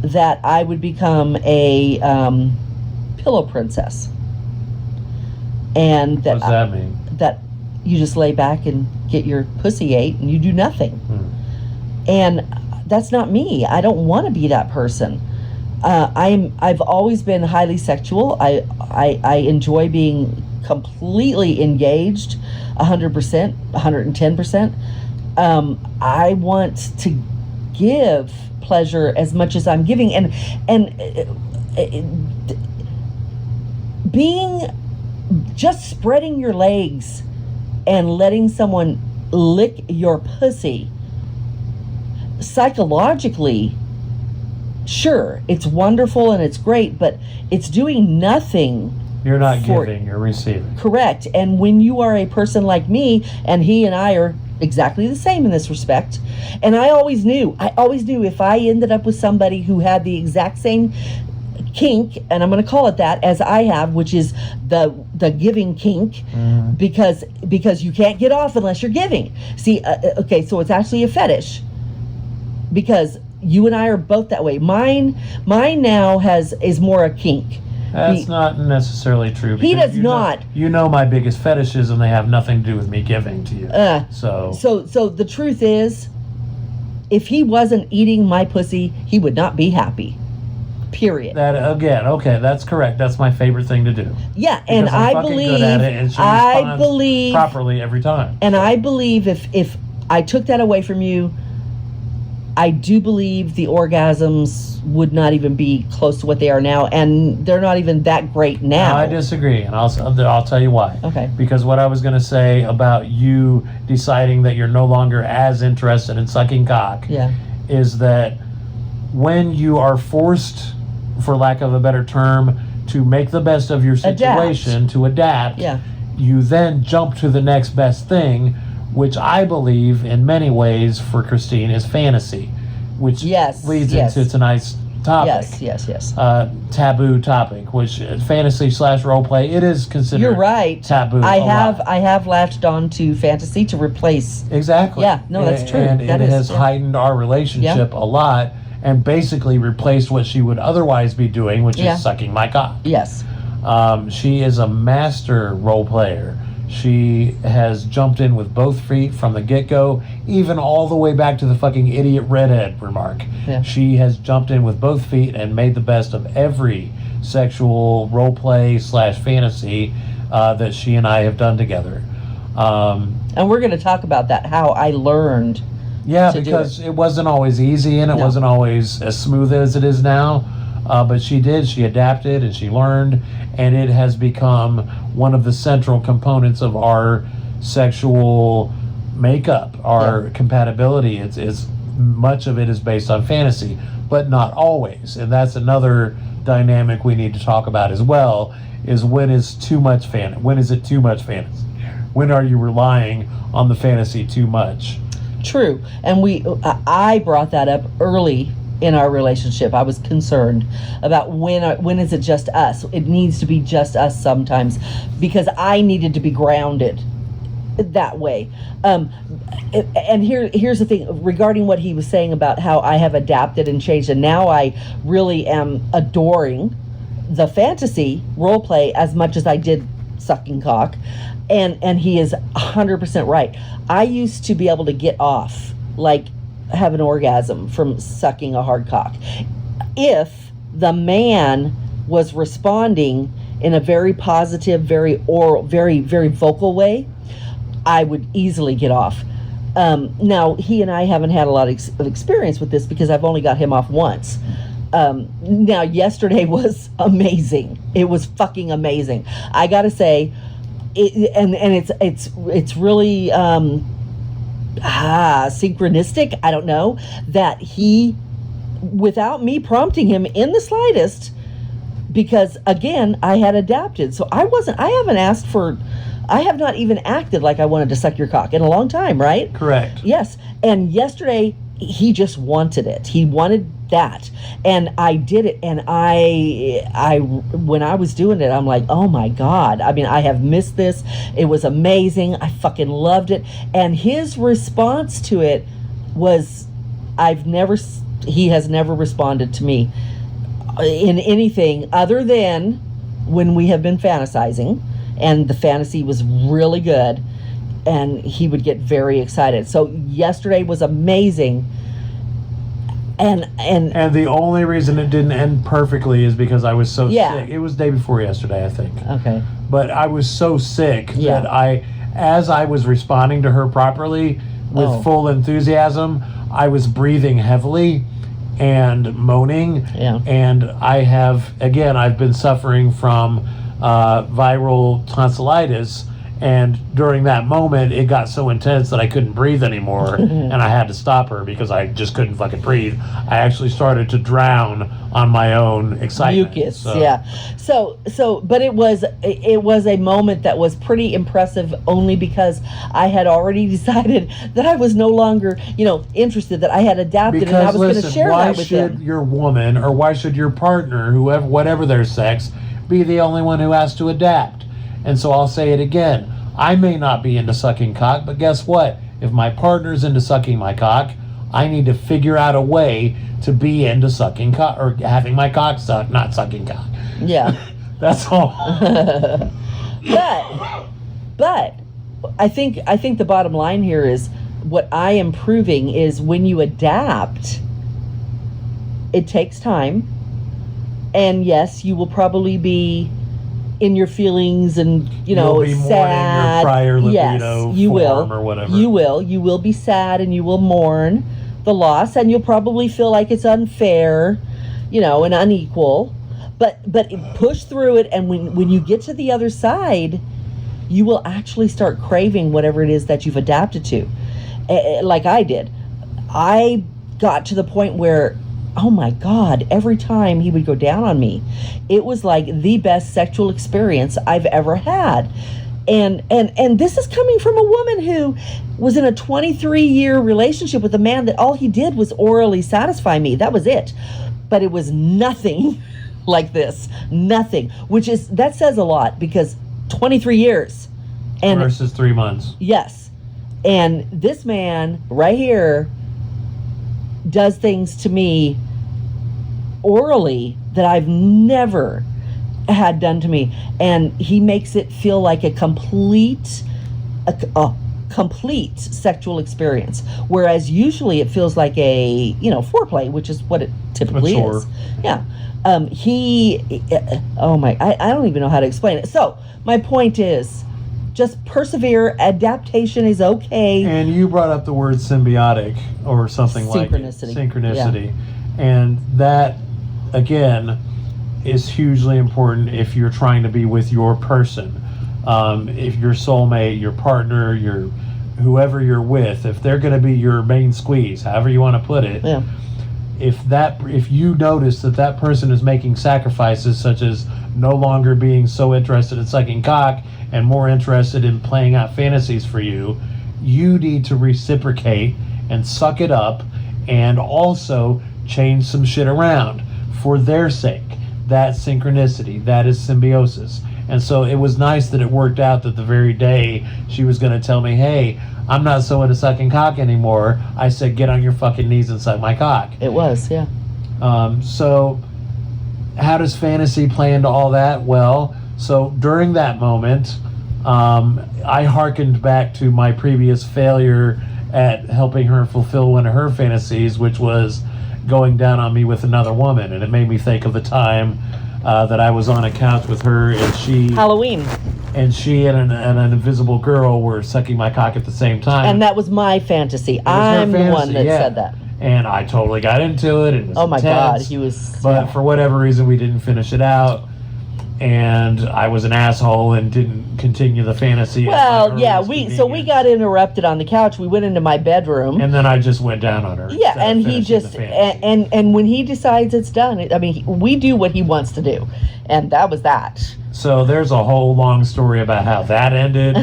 that I would become a pillow princess. And What does that mean? that you just lay back and get your pussy ate and you do nothing. And that's not me. I don't want to be that person. I've always been highly sexual. I enjoy being completely engaged, 100%, 110%. I want to give pleasure as much as I'm giving, and being just spreading your legs and letting someone lick your pussy, psychologically, sure, it's wonderful and it's great, but it's doing nothing. You're not giving, you're receiving. Correct. And when you are a person like me, and he and I are exactly the same in this respect, and I always knew if I ended up with somebody who had the exact same kink, and I'm going to call it that, as I have, which is the giving kink, because you can't get off unless you're giving. See, okay, so it's actually a fetish, because you and I are both that way. Mine now is more a kink. That's not necessarily true. He because does not. You know my biggest fetishes, and they have nothing to do with me giving to you. So the truth is, if he wasn't eating my pussy, he would not be happy. Period. That again, okay, that's correct. That's my favorite thing to do. Yeah, Because and I'm I fucking believe good at it, and she responds properly every time. And I believe if I took that away from you, I do believe the orgasms would not even be close to what they are now, and they're not even that great now. No, I disagree, and I'll tell you why. Okay. Because what I was going to say about you deciding that you're no longer as interested in sucking cock is that when you are forced, for lack of a better term, to make the best of your situation, to adapt, you then jump to the next best thing, which I believe in many ways for Christine is fantasy, which leads into tonight's topic. Yes. Taboo topic, which fantasy / role play, it is considered You're right. taboo. I have latched on to fantasy to replace. Exactly. Yeah, no, that's true. And That it is, has heightened our relationship a lot, and basically replaced what she would otherwise be doing, which is sucking my cock. Yes. She is a master role player. She has jumped in with both feet from the get-go, even all the way back to the fucking idiot redhead remark. Yeah. She has jumped in with both feet and made the best of every sexual role play / fantasy that she and I have done together. And we're going to talk about that, how I learned. Yeah, because it wasn't always easy, and it wasn't always as smooth as it is now. But she adapted, and she learned, and it has become one of the central components of our sexual makeup, our compatibility. It's much of it is based on fantasy, but not always. And that's another dynamic we need to talk about as well, is when is it too much fantasy? when are you relying on the fantasy too much? True. And I brought that up early in our relationship. I was concerned about when is it just us? It needs to be just us sometimes, because I needed to be grounded that way. And here's the thing regarding what he was saying about how I have adapted and changed, and now I really am adoring the fantasy role play as much as I did sucking cock. And he is 100% right. I used to be able to get off, like have an orgasm from sucking a hard cock, if the man was responding in a very positive, very oral, very, very vocal way. I would easily get off. Now, he and I haven't had a lot of experience with this because I've only got him off once. Now, yesterday was amazing. It was fucking amazing. I gotta say, it's really synchronistic. I don't know that he, without me prompting him in the slightest, because again I had adapted. So I have not even acted like I wanted to suck your cock in a long time, right? Correct. Yes. And yesterday he just wanted it. He wanted that. And I did it. And I when I was doing it, I'm like, oh my God. I mean, I have missed this. It was amazing. I fucking loved it. And his response to it was, he has never responded to me in anything other than when we have been fantasizing, and the fantasy was really good, and he would get very excited. So yesterday was amazing. And the only reason it didn't end perfectly is because I was so Yeah. sick. It was the day before yesterday, I think. okay. But I was so sick Yeah. that as I was responding to her properly with full enthusiasm, I was breathing heavily and moaning. Yeah. And I've been suffering from viral tonsillitis. And during that moment, it got so intense that I couldn't breathe anymore, and I had to stop her because I just couldn't fucking breathe. I actually started to drown on my own excitement. Mucus, yeah. So, but it was a moment that was pretty impressive, only because I had already decided that I was no longer, interested, that I had adapted, and I was going to share that with him. Why should your woman, or why should your partner, whatever their sex, be the only one who has to adapt? And so I'll say it again. I may not be into sucking cock, but guess what? If my partner's into sucking my cock, I need to figure out a way to be into sucking cock, or having my cock sucked, not sucking cock. Yeah. That's all. But I think the bottom line here is, what I am proving is, when you adapt, it takes time. And yes, you will probably be in your feelings and, You'll be sad. Your prior libido yes, you will. or whatever. You will be sad, and you will mourn the loss, and you'll probably feel like it's unfair, and unequal. But push through it, and when you get to the other side, you will actually start craving whatever it is that you've adapted to. Like I did. I got to the point where, oh my God, every time he would go down on me, it was like the best sexual experience I've ever had. And this is coming from a woman who was in a 23-year relationship with a man that all he did was orally satisfy me. That was it. But it was nothing like this. Nothing. That says a lot, because 23 years. And versus 3 months. Yes. And this man right here does things to me orally that I've never had done to me, and he makes it feel like a complete sexual experience, whereas usually it feels like a foreplay, which is what it typically is. Yeah. I don't even know how to explain it. So my point is, just persevere. Adaptation is okay. And you brought up the word symbiotic, or something like synchronicity. Yeah. And that, again, is hugely important if you're trying to be with your person. If your soulmate, your partner, whoever you're with, if they're going to be your main squeeze, however you want to put it, yeah. If you notice that person is making sacrifices, such as no longer being so interested in sucking cock and more interested in playing out fantasies for you, you need to reciprocate and suck it up and also change some shit around for their sake. That synchronicity, that is symbiosis. And so it was nice that it worked out that the very day she was going to tell me, hey, I'm not so into sucking cock anymore, I said, get on your fucking knees and suck my cock. It was, yeah. So how does fantasy play into all that? Well, so during that moment, I hearkened back to my previous failure at helping her fulfill one of her fantasies, which was going down on me with another woman. And it made me think of the time that I was on a couch with her and she... Halloween. And she and an invisible girl were sucking my cock at the same time. And that was my fantasy. I'm the one that said that. And I totally got into it. It was oh my intense, God, he was... But for whatever reason, we didn't finish it out. And I was an asshole and didn't continue the fantasy. Well, yeah, we got interrupted on the couch. We went into my bedroom. And then I just went down on her. Yeah, and he just... And when he decides it's done, I mean, we do what he wants to do. And that was that. So there's a whole long story about how that ended.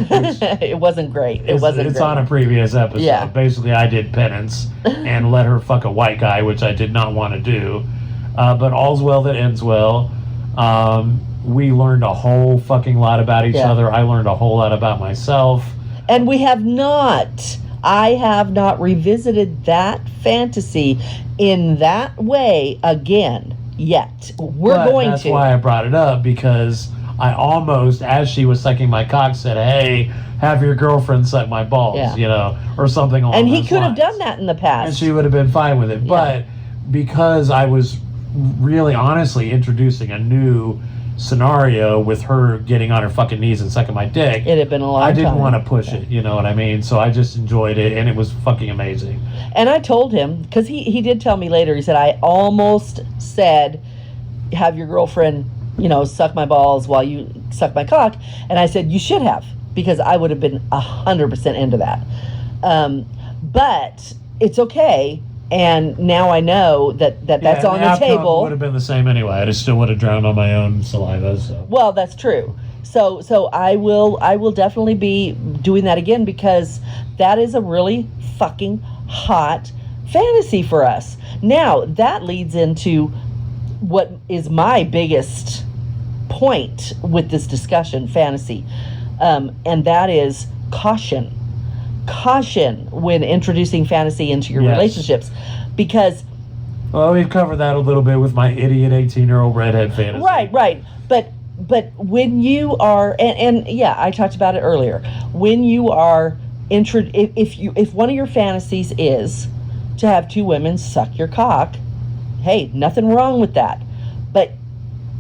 It wasn't great. It's great. On a previous episode. Yeah. Basically, I did penance and let her fuck a white guy, which I did not want to do. But all's well that ends well. We learned a whole fucking lot about each other. I learned a whole lot about myself. And I have not revisited that fantasy in that way again yet. That's why I brought it up, because I almost, as she was sucking my cock, said, hey, have your girlfriend suck my balls, or something along those lines. And he could have done that in the past. And she would have been fine with it. Yeah. But because I was really honestly introducing a new scenario with her getting on her fucking knees and sucking my dick, it had been a long time. I didn't want to push it, you know what I mean? So I just enjoyed it, and it was fucking amazing. And I told him, because he did tell me later, he said, I almost said, have your girlfriend, suck my balls while you suck my cock. And I said, you should have, because I would have been 100% into that. But it's okay. And now I know that's on the table. It would have been the same anyway. I just still would have drowned on my own saliva. So. Well, that's true. So I will definitely be doing that again, because that is a really fucking hot fantasy for us. Now that leads into what is my biggest point with this discussion, fantasy, and that is caution when introducing fantasy into your relationships, because we've covered that a little bit with my idiot 18-year-old redhead fantasy. Right, but when you are, and I talked about it earlier, when you are if one of your fantasies is to have two women suck your cock, hey, nothing wrong with that, but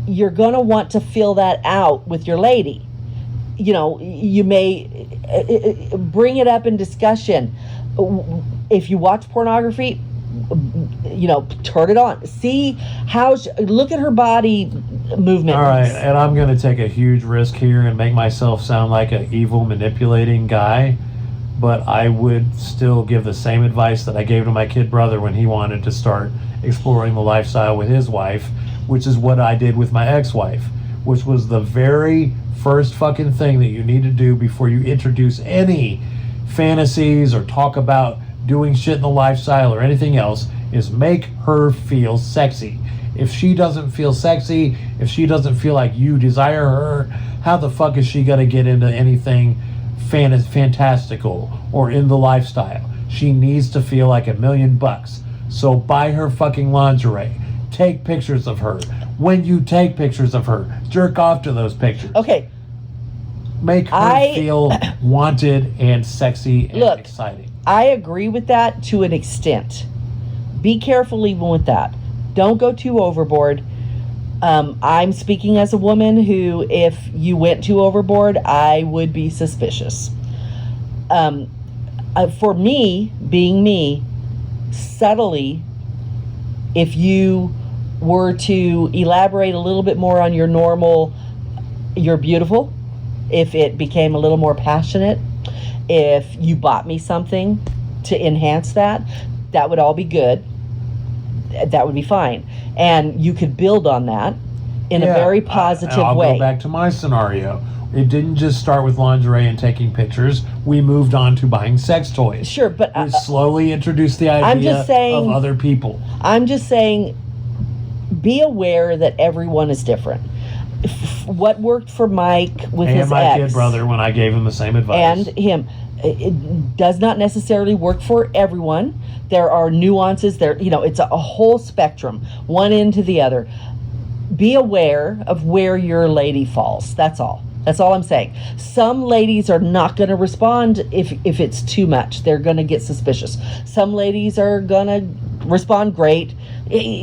you're gonna want to fill that out with your lady. You may bring it up in discussion. If you watch pornography, turn it on. See look at her body movement. All right, and I'm going to take a huge risk here and make myself sound like an evil, manipulating guy, but I would still give the same advice that I gave to my kid brother when he wanted to start exploring the lifestyle with his wife, which is what I did with my ex-wife, which was the very first fucking thing that you need to do before you introduce any fantasies or talk about doing shit in the lifestyle or anything else, is make her feel sexy. If she doesn't feel sexy, if she doesn't feel like you desire her, how the fuck is she gonna get into anything fantastical or in the lifestyle? She needs to feel like $1 million. So buy her fucking lingerie. Take pictures of her. When you take pictures of her, jerk off to those pictures. Okay. Make her feel wanted and sexy and exciting. I agree with that to an extent. Be careful even with that. Don't go too overboard. I'm speaking as a woman who, if you went too overboard, I would be suspicious. For me, being me, subtly, if you were to elaborate a little bit more on your normal, you're beautiful, if it became a little more passionate, if you bought me something to enhance that, that would all be good. That would be fine. And you could build on that. in a very positive I'll way. go back to my scenario. It didn't just start with lingerie and taking pictures. We moved on to buying sex toys. Sure, but we slowly introduced the idea I'm just saying, of other people. I'm just saying, be aware that everyone is different. What worked for Mike with and his my ex kid brother when I gave him the same advice. and him, it does not necessarily work for everyone. There are nuances. There, it's a whole spectrum, one end to the other. Be aware of where your lady falls. That's all. That's all I'm saying. Some ladies are not going to respond if it's too much. They're going to get suspicious. Some ladies are going to respond great.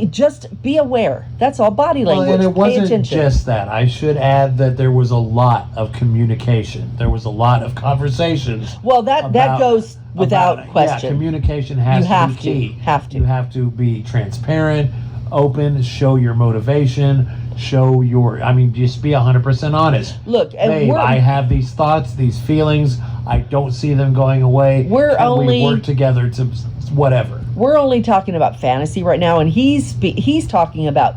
Just be aware. That's all. Body language. And it Pay wasn't attention. just that. I should add that there was a lot of communication. There was a lot of conversations. Well, that goes without question. Yeah, communication has to be key. Have to. You have to be transparent, open, show your motivation, just be 100% honest. Look, and babe, I have these thoughts, these feelings. I don't see them going away. We work together to whatever. We're only talking about fantasy right now, and he's talking about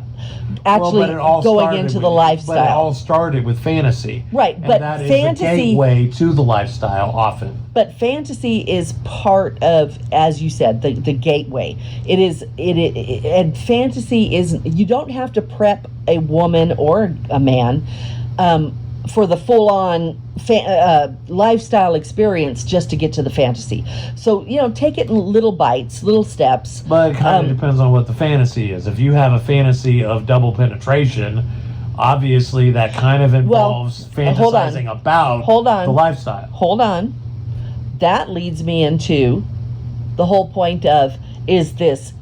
actually going into the lifestyle. But it all started with fantasy. Right, and but that fantasy is the gateway to the lifestyle often. But fantasy is part of, as you said, the gateway. And fantasy is, you don't have to prep a woman or a man for the full-on lifestyle experience just to get to the fantasy. So, take it in little bites, little steps. But it kind of depends on what the fantasy is. If you have a fantasy of double penetration, obviously that kind of involves fantasizing about the lifestyle. Hold on. That leads me into the whole point of, is this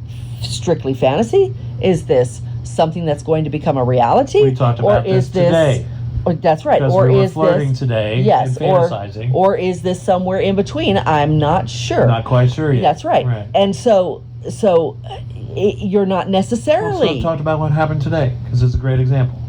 strictly fantasy? Is this something that's going to become a reality? We talked about this today. That's right. Because or we were is flirting this today yes, and fantasizing. Or is this somewhere in between? I'm not sure. Not quite sure yet. That's right. And so you're not necessarily. Also talked about what happened today because it's a great example.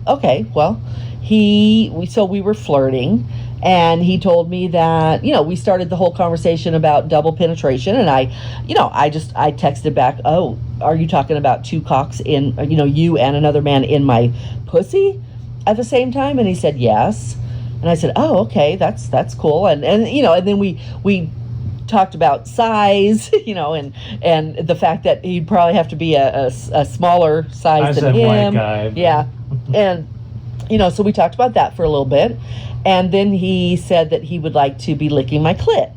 Okay. Well, we were flirting, and he told me that we started the whole conversation about double penetration, and I texted back, oh, are you talking about two cocks in you and another man in my pussy at the same time? And he said yes, and I said, oh, okay, that's cool, and then we talked about size, and the fact that he'd probably have to be a smaller size than him. White guy. Yeah, and so we talked about that for a little bit. And then he said that he would like to be licking my clit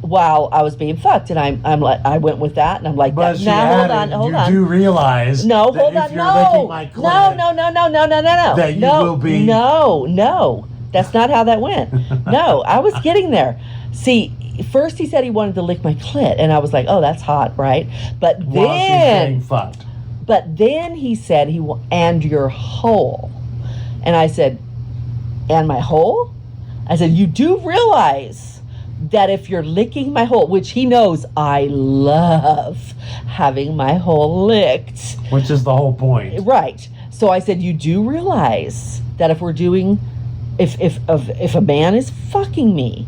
while I was being fucked, and I'm like, I went with that, and I'm like, but now hold on. You do realize no, that hold if on, you're licking my clit, no, that you will be. No, that's not how that went. No, I was getting there. See, first he said he wanted to lick my clit, and I was like, oh, that's hot, right? But while she's getting fucked. But then he said and your hole, and I said, and my hole? I said, you do realize that if you're licking my hole, which he knows I love having my hole licked. Which is the whole point. Right. So I said, you do realize that if a man is fucking me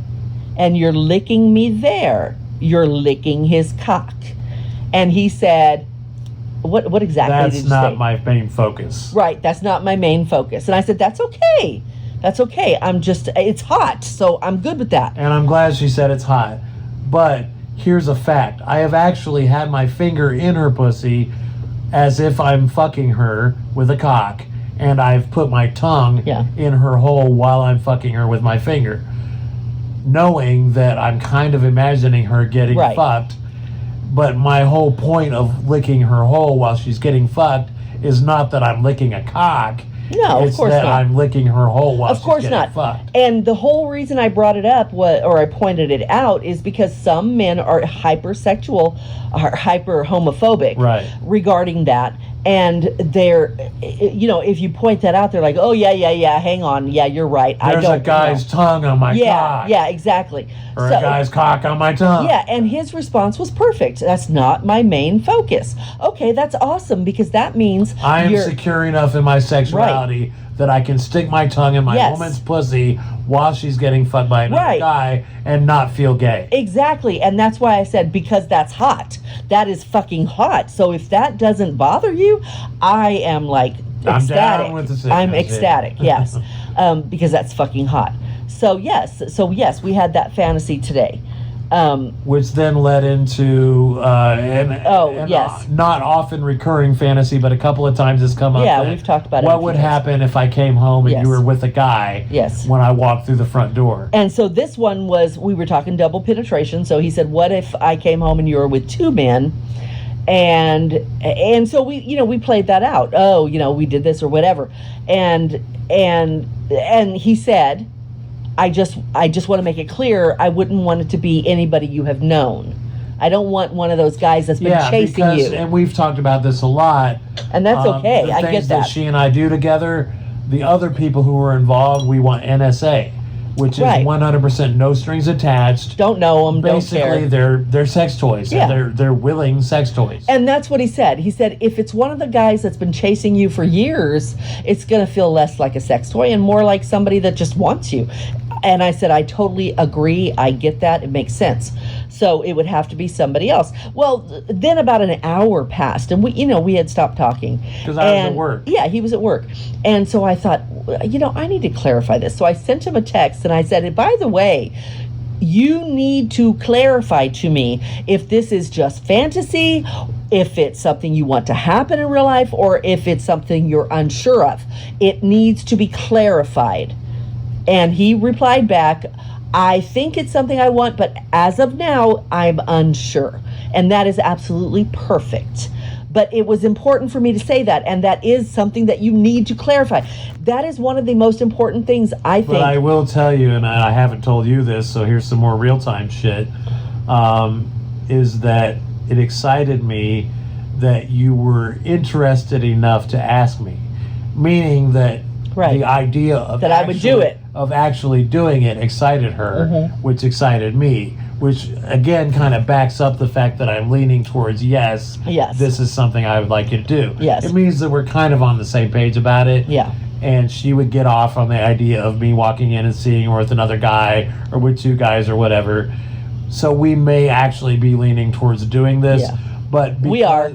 and you're licking me there, you're licking his cock. And he said, what exactly did you say? That's not my main focus. Right, that's not my main focus. And I said, that's okay. That's okay. It's hot, so I'm good with that. And I'm glad she said it's hot. But here's a fact. I have actually had my finger in her pussy as if I'm fucking her with a cock. And I've put my tongue in her hole while I'm fucking her with my finger. Knowing that I'm kind of imagining her getting fucked. But my whole point of licking her hole while she's getting fucked is not that I'm licking a cock. No, of course not. I'm licking her hole while she's getting fucked. Of course not. And the whole reason I brought it up, or I pointed it out, is because some men are hypersexual, are hyper homophobic regarding that. And they're, if you point that out, they're like, oh, yeah, hang on. Yeah, you're right. There's a guy's tongue on my cock. Yeah, exactly. Or a guy's cock on my tongue. Yeah, and his response was perfect. That's not my main focus. Okay, that's awesome, because that means I am secure enough in my sexuality that I can stick my tongue in my Yes. woman's pussy while she's getting fucked by another Right. guy and not feel gay. Exactly, and that's why I said because that's hot. That is fucking hot. So if that doesn't bother you, I am like I'm ecstatic. down with the sickness, I'm yeah. ecstatic, yes, because that's fucking hot. So yes, we had that fantasy today. Which then led into Yes. not often recurring fantasy, but a couple of times it's come up. Yeah, that we've talked about it what a few would times. happen if I came home and Yes. you were with a guy. Yes. When I walked through the front door. And so this one was, we were talking double penetration. So he said, what if I came home and you were with two men? And so we played that out. Oh, we did this or whatever. And he said, I just want to make it clear, I wouldn't want it to be anybody you have known. I don't want one of those guys that's been chasing you. And we've talked about this a lot. And that's okay. The I get things that. she and I do together, the other people who are involved, we want NSA, which is Right. 100% no strings attached. Don't know them, don't Basically, care. they're sex toys. Yeah. And they're willing sex toys. And that's what he said. He said, if it's one of the guys that's been chasing you for years, it's going to feel less like a sex toy and more like somebody that just wants you. And I said, I totally agree. I get that. It makes sense. So it would have to be somebody else. Well, then about an hour passed, and we had stopped talking. Because I was at work. Yeah, he was at work. And so I thought, I need to clarify this. So I sent him a text, and I said, by the way, you need to clarify to me if this is just fantasy, if it's something you want to happen in real life, or if it's something you're unsure of. It needs to be clarified. And he replied back, I think it's something I want, but as of now, I'm unsure. And that is absolutely perfect. But it was important for me to say that, and that is something that you need to clarify. That is one of the most important things, I think. But I will tell you, and I haven't told you this, so here's some more real-time shit, is that it excited me that you were interested enough to ask me. Meaning that Right. the idea of That I would do it. Of actually doing it excited her, which excited me, which again kind of backs up the fact that I'm leaning towards yes, this is something I would like you to do. Yes. It means that we're kind of on the same page about it. Yeah. And she would get off on the idea of me walking in and seeing her with another guy or with two guys or whatever. So we may actually be leaning towards doing this. Yeah. But We are.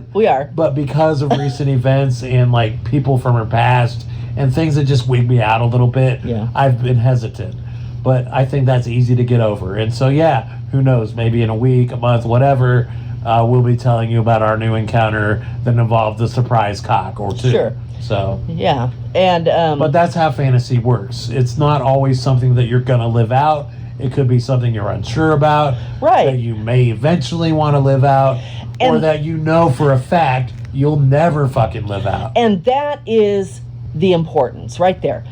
But because of recent events and like people from her past and things that just wig me out a little bit, Yeah. I've been hesitant. But I think that's easy to get over. And so, yeah, who knows? Maybe in a week, a month, whatever, we'll be telling you about our new encounter that involved the surprise cock or two. Sure. So, Yeah. And but that's how fantasy works. It's not always something that you're going to live out. It could be something you're unsure about. Right. That you may eventually want to live out. Or And- that you know for a fact you'll never fucking live out. And that is the importance right there.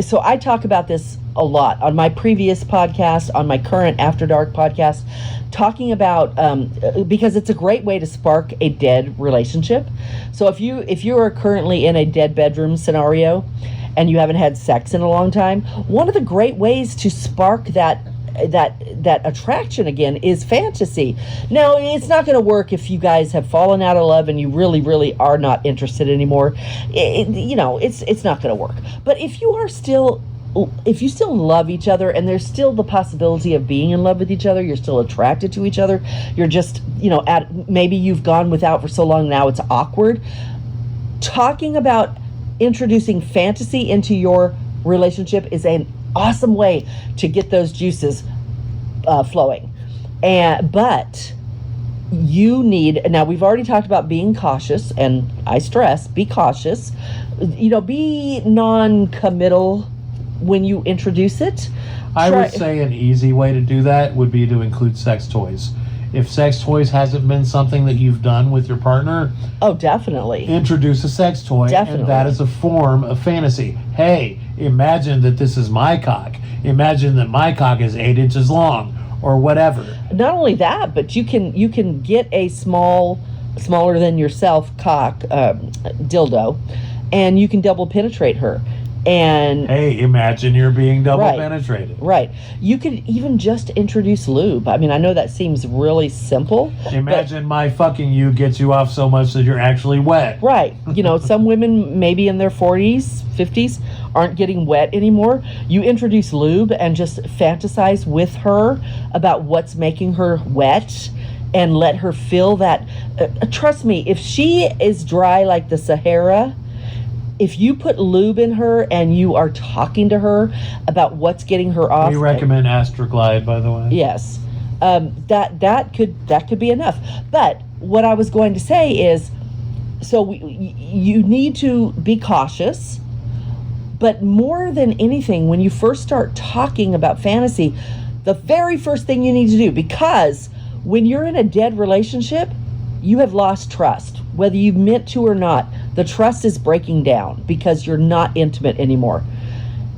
So I talk about this a lot on my previous podcast, on my current After Dark podcast, talking about because it's a great way to spark a dead relationship. So if you are currently in a dead bedroom scenario and you haven't had sex in a long time, one of the great ways to spark that attraction again is fantasy. Now, it's not going to work if you guys have fallen out of love and you really, really are not interested anymore. It's not going to work. But if you still love each other and there's still the possibility of being in love with each other, you're still attracted to each other, you're just, maybe you've gone without for so long now it's awkward. Talking about introducing fantasy into your relationship is an awesome way to get those juices flowing. But you need, now we've already talked about being cautious, and I stress, be cautious. Be non-committal when you introduce it. I would say an easy way to do that would be to include sex toys. If sex toys hasn't been something that you've done with your partner, oh, definitely. Introduce a sex toy, Definitely. and that is a form of fantasy. Hey, imagine that this is my cock. Imagine that my cock is 8 inches long, or whatever. Not only that, but you can get a smaller than yourself cock dildo, and you can double penetrate her. And Hey, imagine you're being double Right. penetrated. right, you could even just introduce lube. I mean, I know that seems really simple. Imagine my fucking you gets you off so much that you're actually wet. Right. You know, some women maybe in their 40s, 50s aren't getting wet anymore. You introduce lube and just fantasize with her about what's making her wet and let her feel that. Trust me, if she is dry like the Sahara, if you put lube in her and you are talking to her about what's getting her off. We recommend Astroglide, by the way. Yes, that could be enough. But what I was going to say is, so you need to be cautious. But more than anything, when you first start talking about fantasy, the very first thing you need to do, because when you're in a dead relationship, you have lost trust, whether you meant to or not. The trust is breaking down because you're not intimate anymore.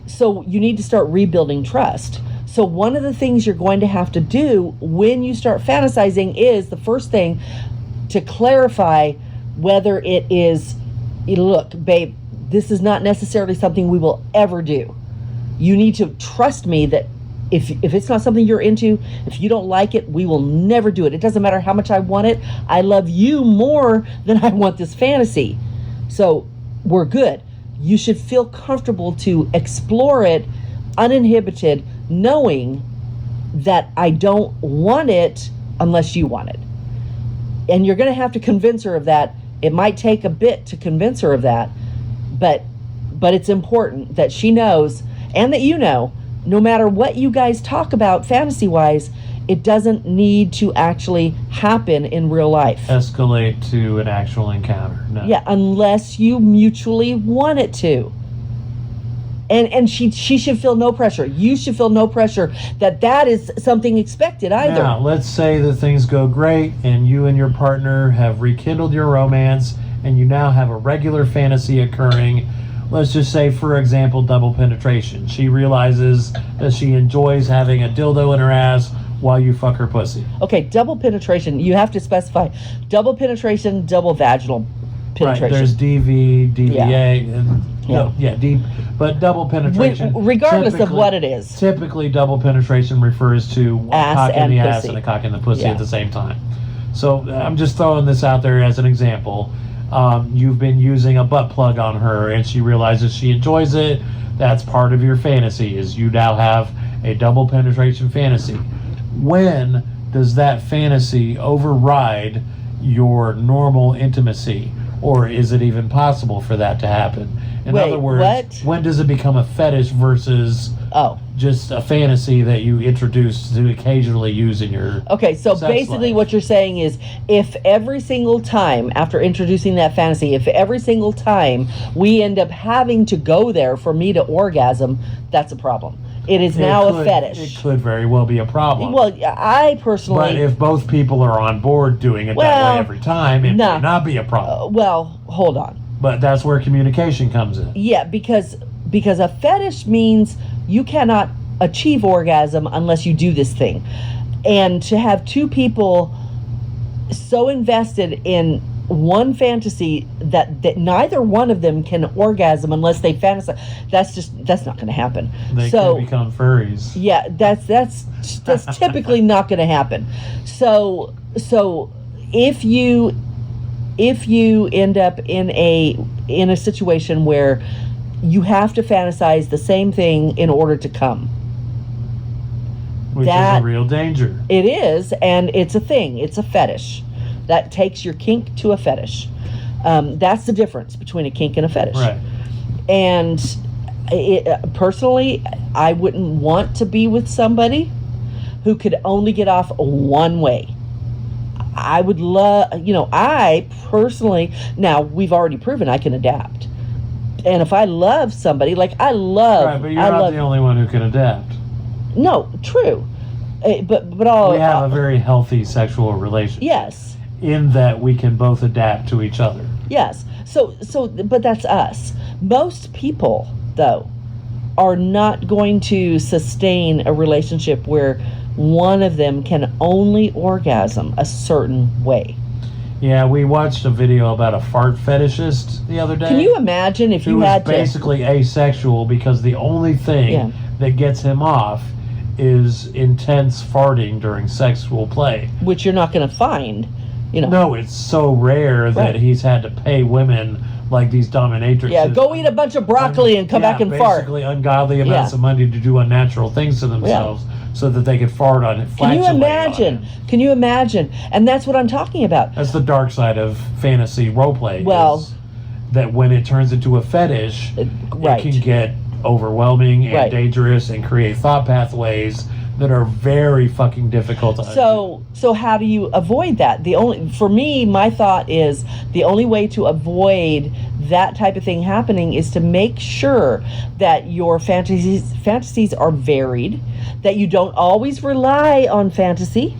So you need to start rebuilding trust. So one of the things you're going to have to do when you start fantasizing is, the first thing, to clarify whether it is, look, babe, this is not necessarily something we will ever do. You need to trust me that if it's not something you're into, if you don't like it, we will never do it. It doesn't matter how much I want it. I love you more than I want this fantasy. So we're good. You should feel comfortable to explore it uninhibited, knowing that I don't want it unless you want it. And you're going to have to convince her of that. It might take a bit to convince her of that, but it's important that she knows, and that you know, no matter what you guys talk about fantasy-wise, it doesn't need to actually happen in real life. Escalate to an actual encounter. No. Yeah, unless you mutually want it to. And she should feel no pressure. You should feel no pressure that is something expected either. Now, let's say that things go great and you and your partner have rekindled your romance and you now have a regular fantasy occurring. Let's just say, for example, double penetration. She realizes that she enjoys having a dildo in her ass while you fuck her pussy. Okay, double penetration. You have to specify double penetration, double vaginal penetration. Right, there's DV, DVA, and deep, but double penetration. Regardless of typically- what it is. Typically, double penetration refers to a Ass cock in and the ass pussy. and a cock in the pussy Yeah. at the same time. So I'm just throwing this out there as an example. You've been using a butt plug on her and she realizes she enjoys it. That's part of your fantasy, is you now have a double penetration fantasy. When does that fantasy override your normal intimacy? Or is it even possible for that to happen? In Wait, other words, what? when does it become a fetish versus Oh. just a fantasy that you introduce to occasionally use in your Okay, so sex basically life? what you're saying is, if every single time after introducing that fantasy, if every single time we end up having to go there for me to orgasm, that's a problem. It is now a fetish. It could very well be a problem. Well, I personally... But if both people are on board doing it that Well, way every time, it nah. may not be a problem. well, hold on. But that's where communication comes in. Yeah, because a fetish means you cannot achieve orgasm unless you do this thing. And to have two people so invested in one fantasy that neither one of them can orgasm unless they fantasize, that's not going to happen. They So could become furries. yeah, that's typically not going to happen. So if you end up in a situation where you have to fantasize the same thing in order to come, Which is that- a real danger. it is, and it's a thing. It's a fetish. That takes your kink to a fetish. That's the difference between a kink and a fetish. Right. And personally, I wouldn't want to be with somebody who could only get off one way. I would love, I personally, now we've already proven I can adapt. And if I love somebody, like I love, Right, but you're not the only one who can adapt. no, true. But all, We have a very healthy sexual relationship. yes. In that we can both adapt to each other. Yes. So, but that's us. Most people, though, are not going to sustain a relationship where one of them can only orgasm a certain way. Yeah, we watched a video about a fart fetishist the other day. Can you imagine if who you was had to? basically asexual because the only thing Yeah. that gets him off is intense farting during sexual play. Which you're not going to find, you know. No, it's so rare that Right. he's had to pay women like these dominatrixes. Yeah, go eat a bunch of broccoli and come back and fart. Basically ungodly amounts Yeah. of money to do unnatural things to themselves so that they could fart on it. Can you flatulate on imagine? him. Can you imagine? And that's what I'm talking about. That's the dark side of fantasy roleplay. Well- is that when it turns into a fetish, Right. it can get overwhelming and Right. dangerous and create thought pathways that are very fucking difficult to undo. So how do you avoid that? For me, my thought is the only way to avoid that type of thing happening is to make sure that your fantasies are varied, that you don't always rely on fantasy.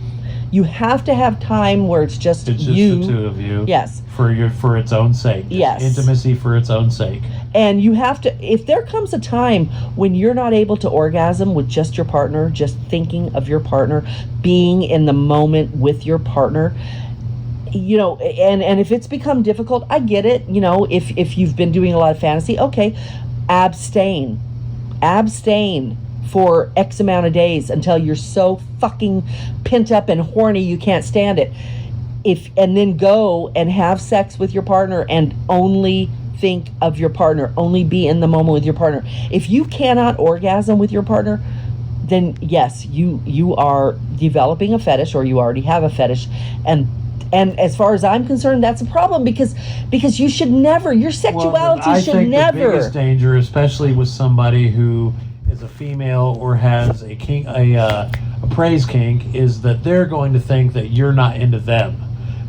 You have to have time where it's just It's just you. the two of you. Yes. For its own sake. Just Yes. Intimacy for its own sake. And you have to, if there comes a time when you're not able to orgasm with just your partner, just thinking of your partner, being in the moment with your partner, you know, and if it's become difficult, I get it. You know, if you've been doing a lot of fantasy, okay, abstain for X amount of days until you're so fucking pent up and horny you can't stand it. And then go and have sex with your partner and only think of your partner, only be in the moment with your partner. If you cannot orgasm with your partner, then yes, you are developing a fetish, or you already have a fetish, and as far as I'm concerned, that's a problem because you should never, your sexuality I should think never. the biggest danger, especially with somebody who is a female or has a kink, a praise kink, is that they're going to think that you're not into them.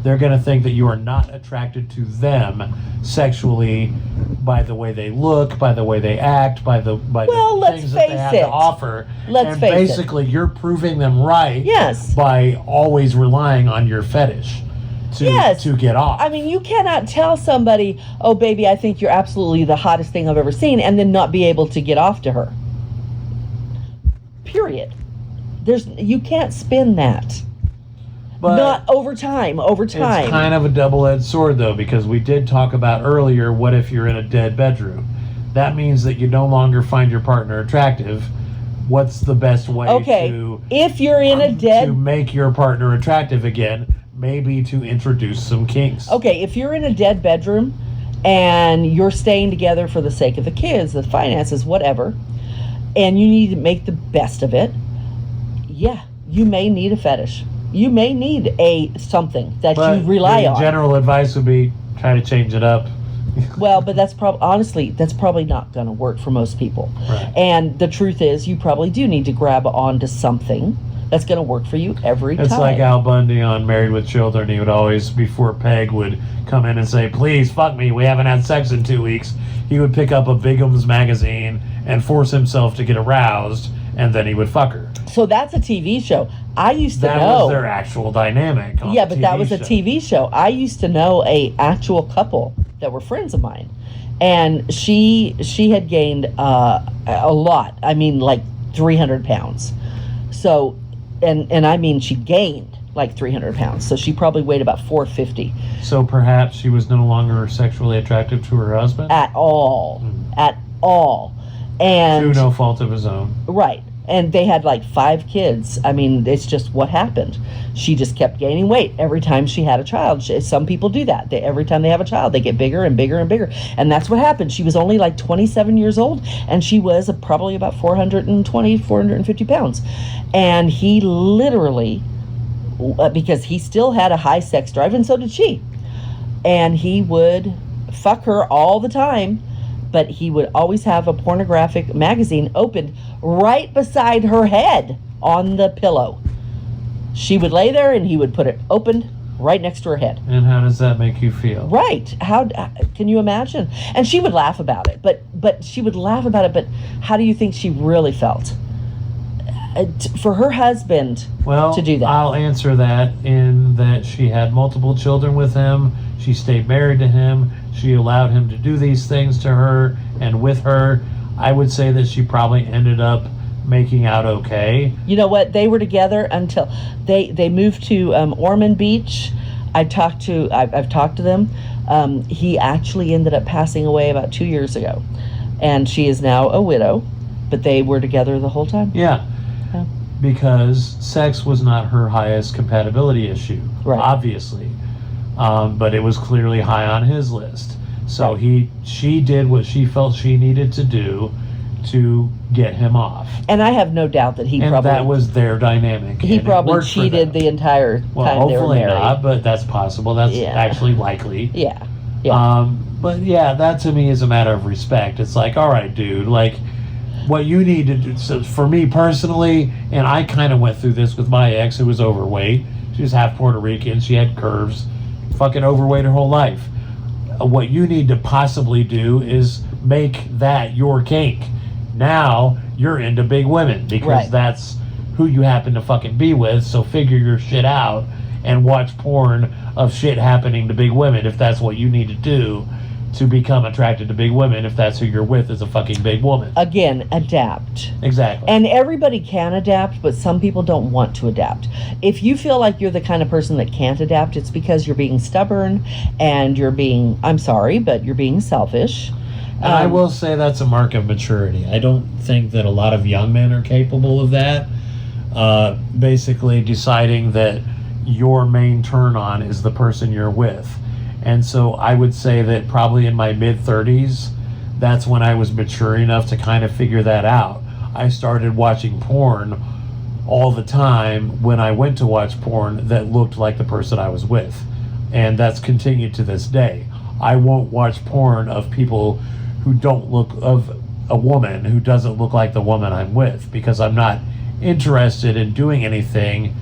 They're going to think that you are not attracted to them sexually by the way they look, by the way they act, by the let's things that they face have it. to offer. Let's and face it. basically, you're proving them right. Yes. By always relying on your fetish to get off. I mean, you cannot tell somebody, "Oh, baby, I think you're absolutely the hottest thing I've ever seen," and then not be able to get off to her. Period. You can't spin that. But Not over time. it's kind of a double-edged sword, though, because we did talk about earlier, what if you're in a dead bedroom? That means that you no longer find your partner attractive. What's the best way to if you're in a to make your partner attractive again? Maybe to introduce some kinks. Okay, if you're in a dead bedroom and you're staying together for the sake of the kids, the finances, whatever, and you need to make the best of it, yeah, you may need a fetish. You may need something that you rely on. General advice would be try to change it up. Well, but that's probably not going to work for most people. Right. And the truth is, you probably do need to grab onto something that's going to work for you every time. It's like Al Bundy on Married with Children. He would always, before Peg would come in and say, "Please fuck me, we haven't had sex in 2 weeks," he would pick up a Bigham's magazine and force himself to get aroused, and then he would fuck her. So that's a TV show. I used to That know. was their actual dynamic. On Yeah, but that was a show. TV show. I used to know a actual couple that were friends of mine, and she had gained a lot. I mean, like 300 pounds. So, and I mean, she gained like 300 pounds. So she probably weighed about 450 So perhaps she was no longer sexually attractive to her husband? at all, at all, and Through no fault of his own. right. And they had like 5 kids. I mean, it's just what happened. She just kept gaining weight every time she had a child. Some people do that. Every time they have a child, they get bigger and bigger and bigger. And that's what happened. She was only like 27 years old, and she was probably about 420, 450 pounds. And he literally, because he still had a high sex drive, and so did she. And he would fuck her all the time, but he would always have a pornographic magazine opened right beside her head on the pillow. She would lay there and he would put it opened right next to her head. And how does that make you feel? Right. How can you imagine? And she would laugh about it, but she would laugh about it, but how do you think she really felt? For her husband to do that. I'll answer that in that she had multiple children with him. She stayed married to him. She allowed him to do these things to her and with her. I would say that she probably ended up making out okay. You know what? They were together until they moved to Ormond Beach I've talked to them. He actually ended up passing away about 2 years ago, and she is now a widow, but they were together the whole time. Yeah. Yeah. Because sex was not her highest compatibility issue, Right. obviously. But it was clearly high on his list. So Right. she did what she felt she needed to do to get him off. And I have no doubt that he And probably that was their dynamic. he and it probably worked for cheated them. the entire Well, time they were hopefully married. not, but that's possible. That's Yeah. actually likely. Yeah. Yeah. But yeah, that to me is a matter of respect. It's like, all right, dude, like what you need to do. So for me personally, and I kind of went through this with my ex who was overweight. She was half Puerto Rican. She had curves, fucking overweight her whole life. What you need to possibly do is make that your kink. Now you're into big women because Right. that's who you happen to fucking be with. So figure your shit out and watch porn of shit happening to big women if that's what you need to do to become attracted to big women, if that's who you're with is a fucking big woman. Again, adapt. Exactly. And everybody can adapt, but some people don't want to adapt. If you feel like you're the kind of person that can't adapt, it's because you're being stubborn and you're being, I'm sorry, but you're being selfish. And I will say that's a mark of maturity. I don't think that a lot of young men are capable of that. Basically deciding that your main turn on is the person you're with. And so I would say that probably in my mid-30s, that's when I was mature enough to kind of figure that out. I started watching porn all the time when I went to watch porn that looked like the person I was with. And that's continued to this day. I won't watch porn of people who don't look, of a woman who doesn't look like the woman I'm with, because I'm not interested in doing anything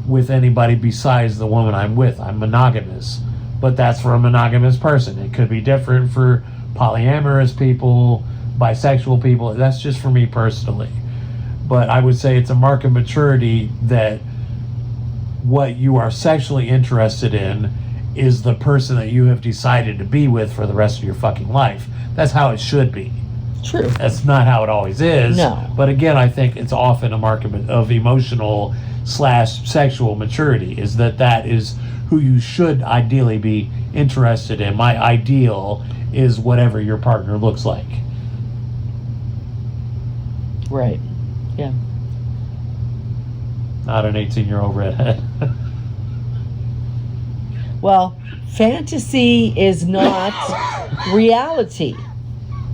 with anybody besides the woman I'm with. I'm monogamous, but that's for a monogamous person. It could be different for polyamorous people, bisexual people. That's just for me personally. But I would say it's a mark of maturity that what you are sexually interested in is the person that you have decided to be with for the rest of your fucking life. That's how it should be. True. That's not how it always is. No. But again, I think it's often a mark of emotional / sexual maturity, is that is who you should ideally be interested in. My ideal is whatever your partner looks like. Right. Yeah. Not an 18-year-old redhead. Well, fantasy is not reality,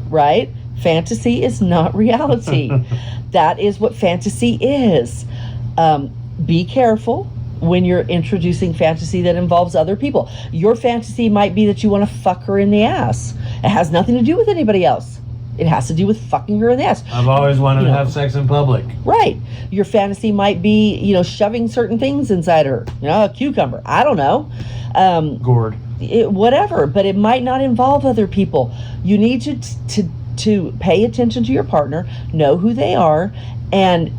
right? Fantasy is not reality. That is what fantasy is. Be careful when you're introducing fantasy that involves other people. Your fantasy might be that you want to fuck her in the ass. It has nothing to do with anybody else. It has to do with fucking her in the ass. I've always wanted You to know. have sex in public. Right. Your fantasy might be, shoving certain things inside her. A cucumber. I don't know. Gourd. Whatever. But it might not involve other people. You need to pay attention to your partner, know who they are, and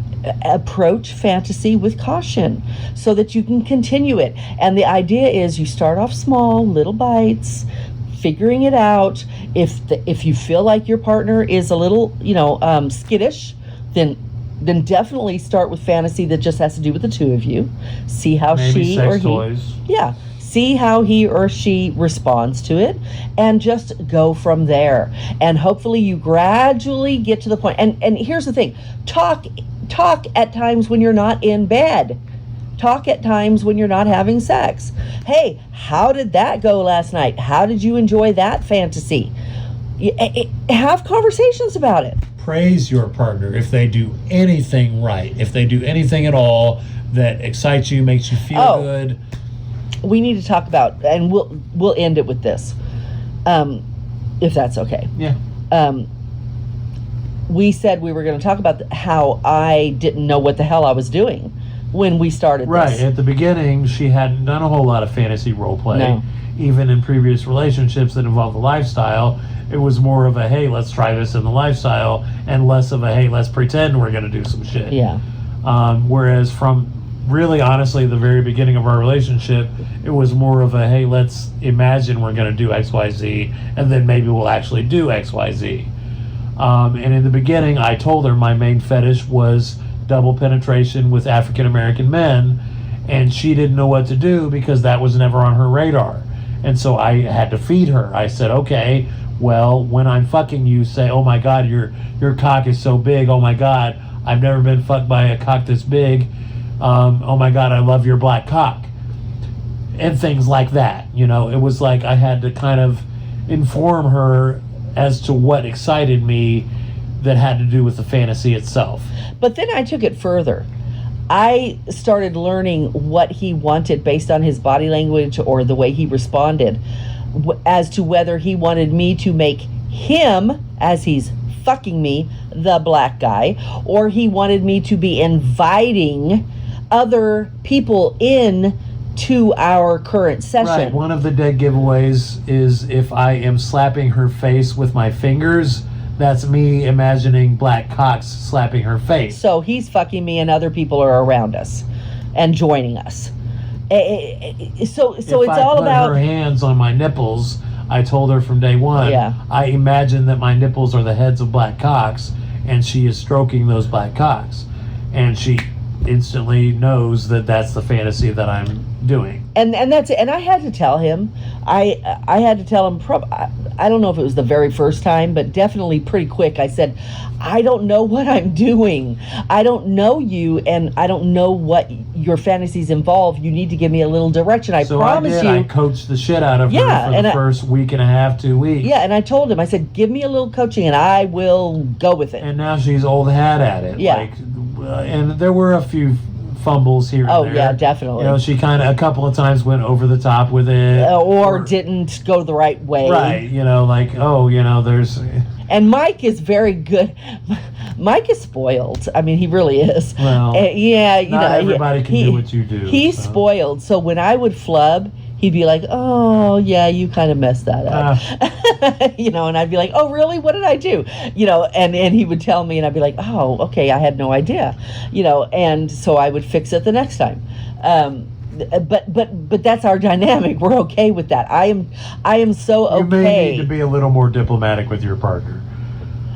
approach fantasy with caution so that you can continue it. And the idea is you start off small, little bites, figuring it out. If you feel like your partner is a little, skittish, then definitely start with fantasy that just has to do with the two of you. See how Maybe she sex or he, toys. yeah, see how he or she responds to it, and just go from there. And hopefully you gradually get to the point. And here's the thing: talk at times when you're not in bed. Talk at times when you're not having sex. Hey, how did that go last night? How did you enjoy that fantasy? Have conversations about it. Praise your partner if they do anything right. If they do anything at all that excites you, makes you feel good. We need to talk about, and we'll end it with this, if that's okay. Yeah. We said we were going to talk about how I didn't know what the hell I was doing when we started Right. this. At the beginning, she hadn't done a whole lot of fantasy role play. No. Even in previous relationships that involved the lifestyle, it was more of a, hey, let's try this in the lifestyle, and less of a, hey, let's pretend we're going to do some shit. Yeah. Whereas from really honestly the very beginning of our relationship, it was more of a, hey, let's imagine we're going to do XYZ, and then maybe we'll actually do XYZ. And in the beginning, I told her my main fetish was double penetration with African American men, and she didn't know what to do because that was never on her radar. And so I had to feed her. I said, okay, well, when I'm fucking you, say, oh my God, your cock is so big. Oh my God, I've never been fucked by a cock this big. Oh my God, I love your black cock. And things like that. You know, it was like I had to kind of inform her as to what excited me that had to do with the fantasy itself. But then I took it further. I started learning what he wanted based on his body language or the way he responded as to whether he wanted me to make him, as he's fucking me, the black guy, or he wanted me to be inviting other people in to our current session. Right. One of the dead giveaways is if I am slapping her face with my fingers, that's me imagining black cocks slapping her face. So he's fucking me and other people are around us and joining us. So if it's I all put about her hands on my nipples, I told her from day one, Yeah. I imagine that my nipples are the heads of black cocks and she is stroking those black cocks. And she instantly knows that that's the fantasy that I'm doing. and that's it. And I had to tell him. I had to tell him. I don't know if it was the very first time, but definitely pretty quick. I said, I don't know what I'm doing. I don't know you, and I don't know what your fantasies involve. You need to give me a little direction. I promise you. I coached the shit out of her for the first week and a half, 2 weeks. Yeah, and I told him. I said, give me a little coaching, and I will go with it. And now she's old hat at it. Yeah. Like, and there were a few fumbles here and there. Oh, yeah, definitely. You know, she kind of a couple of times went over the top with it. Or didn't go the right way. Right, you know, like, oh, you know, there's... And Mike is very good. Mike is spoiled. I mean, he really is. Well, yeah, you not know, everybody can do what you do. He's spoiled. So when I would flub, he'd be like, "Oh, yeah, you kind of messed that up," you know. And I'd be like, "Oh, really? What did I do?" You know, and he would tell me, and I'd be like, "Oh, okay, I had no idea," you know. And so I would fix it the next time. But that's our dynamic. We're okay with that. I am so okay. You may need to be a little more diplomatic with your partner.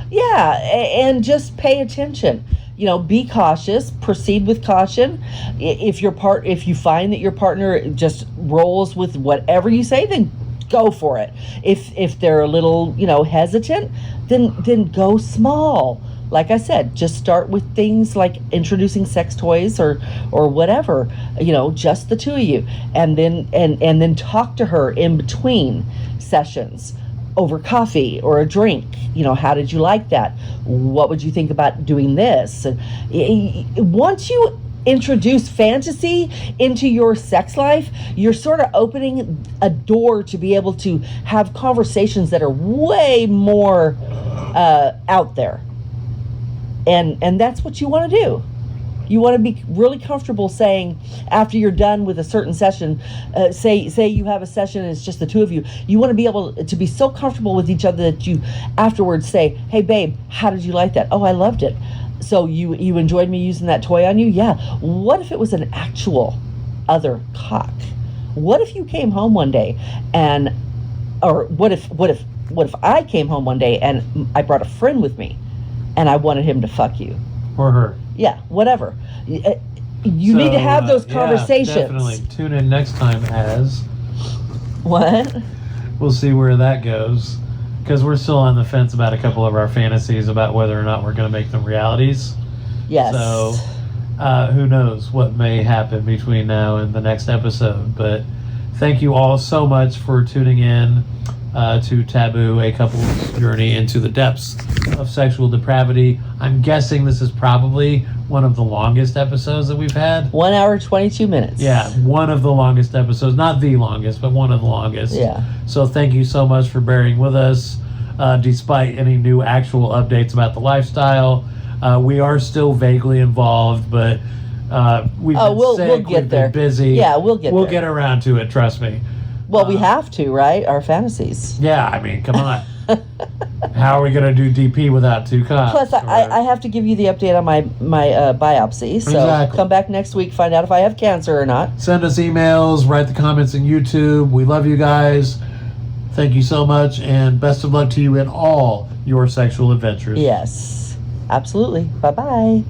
Yeah, and just pay attention. You know, be cautious. Proceed with caution. If you find that your partner just rolls with whatever you say, then go for it. If they're a little, you know, hesitant, then go small. Like I said, just start with things like introducing sex toys or whatever, you know, just the two of you, and then talk to her in between sessions over coffee or a drink. You know, how did you like that? What would you think about doing this? Once you introduce fantasy into your sex life, you're sort of opening a door to be able to have conversations that are way more out there. And that's what you want to do. You want to be really comfortable saying, after you're done with a certain session, say you have a session and it's just the two of you, you want to be able to be so comfortable with each other that you afterwards say, "Hey babe, how did you like that?" "Oh, I loved it." "So you enjoyed me using that toy on you?" "Yeah." What if it was an actual other cock? What if you came home one day or what if I came home one day and I brought a friend with me and I wanted him to fuck you? Or her. Yeah, whatever. You need to have those conversations. Yeah, definitely. Tune in next time as... What? We'll see where that goes. Because we're still on the fence about a couple of our fantasies about whether or not we're going to make them realities. Yes. So, who knows what may happen between now and the next episode. But thank you all so much for tuning in to Taboo, a couple's journey into the depths of sexual depravity. I'm guessing this is probably one of the longest episodes that we've had. 1 hour, 22 minutes. Yeah, one of the longest episodes. Not the longest, but one of the longest. Yeah. So thank you so much for bearing with us, despite any new actual updates about the lifestyle. We are still vaguely involved, but we've been get there. Busy. Yeah, we'll get around to it, trust me. Well, we have to, right? Our fantasies. Yeah, I mean, come on. How are we going to do DP without two cops? Plus, I have to give you the update on my biopsy. So Exactly. Come back next week, find out if I have cancer or not. Send us emails, write the comments on YouTube. We love you guys. Thank you so much, and best of luck to you in all your sexual adventures. Yes, absolutely. Bye-bye.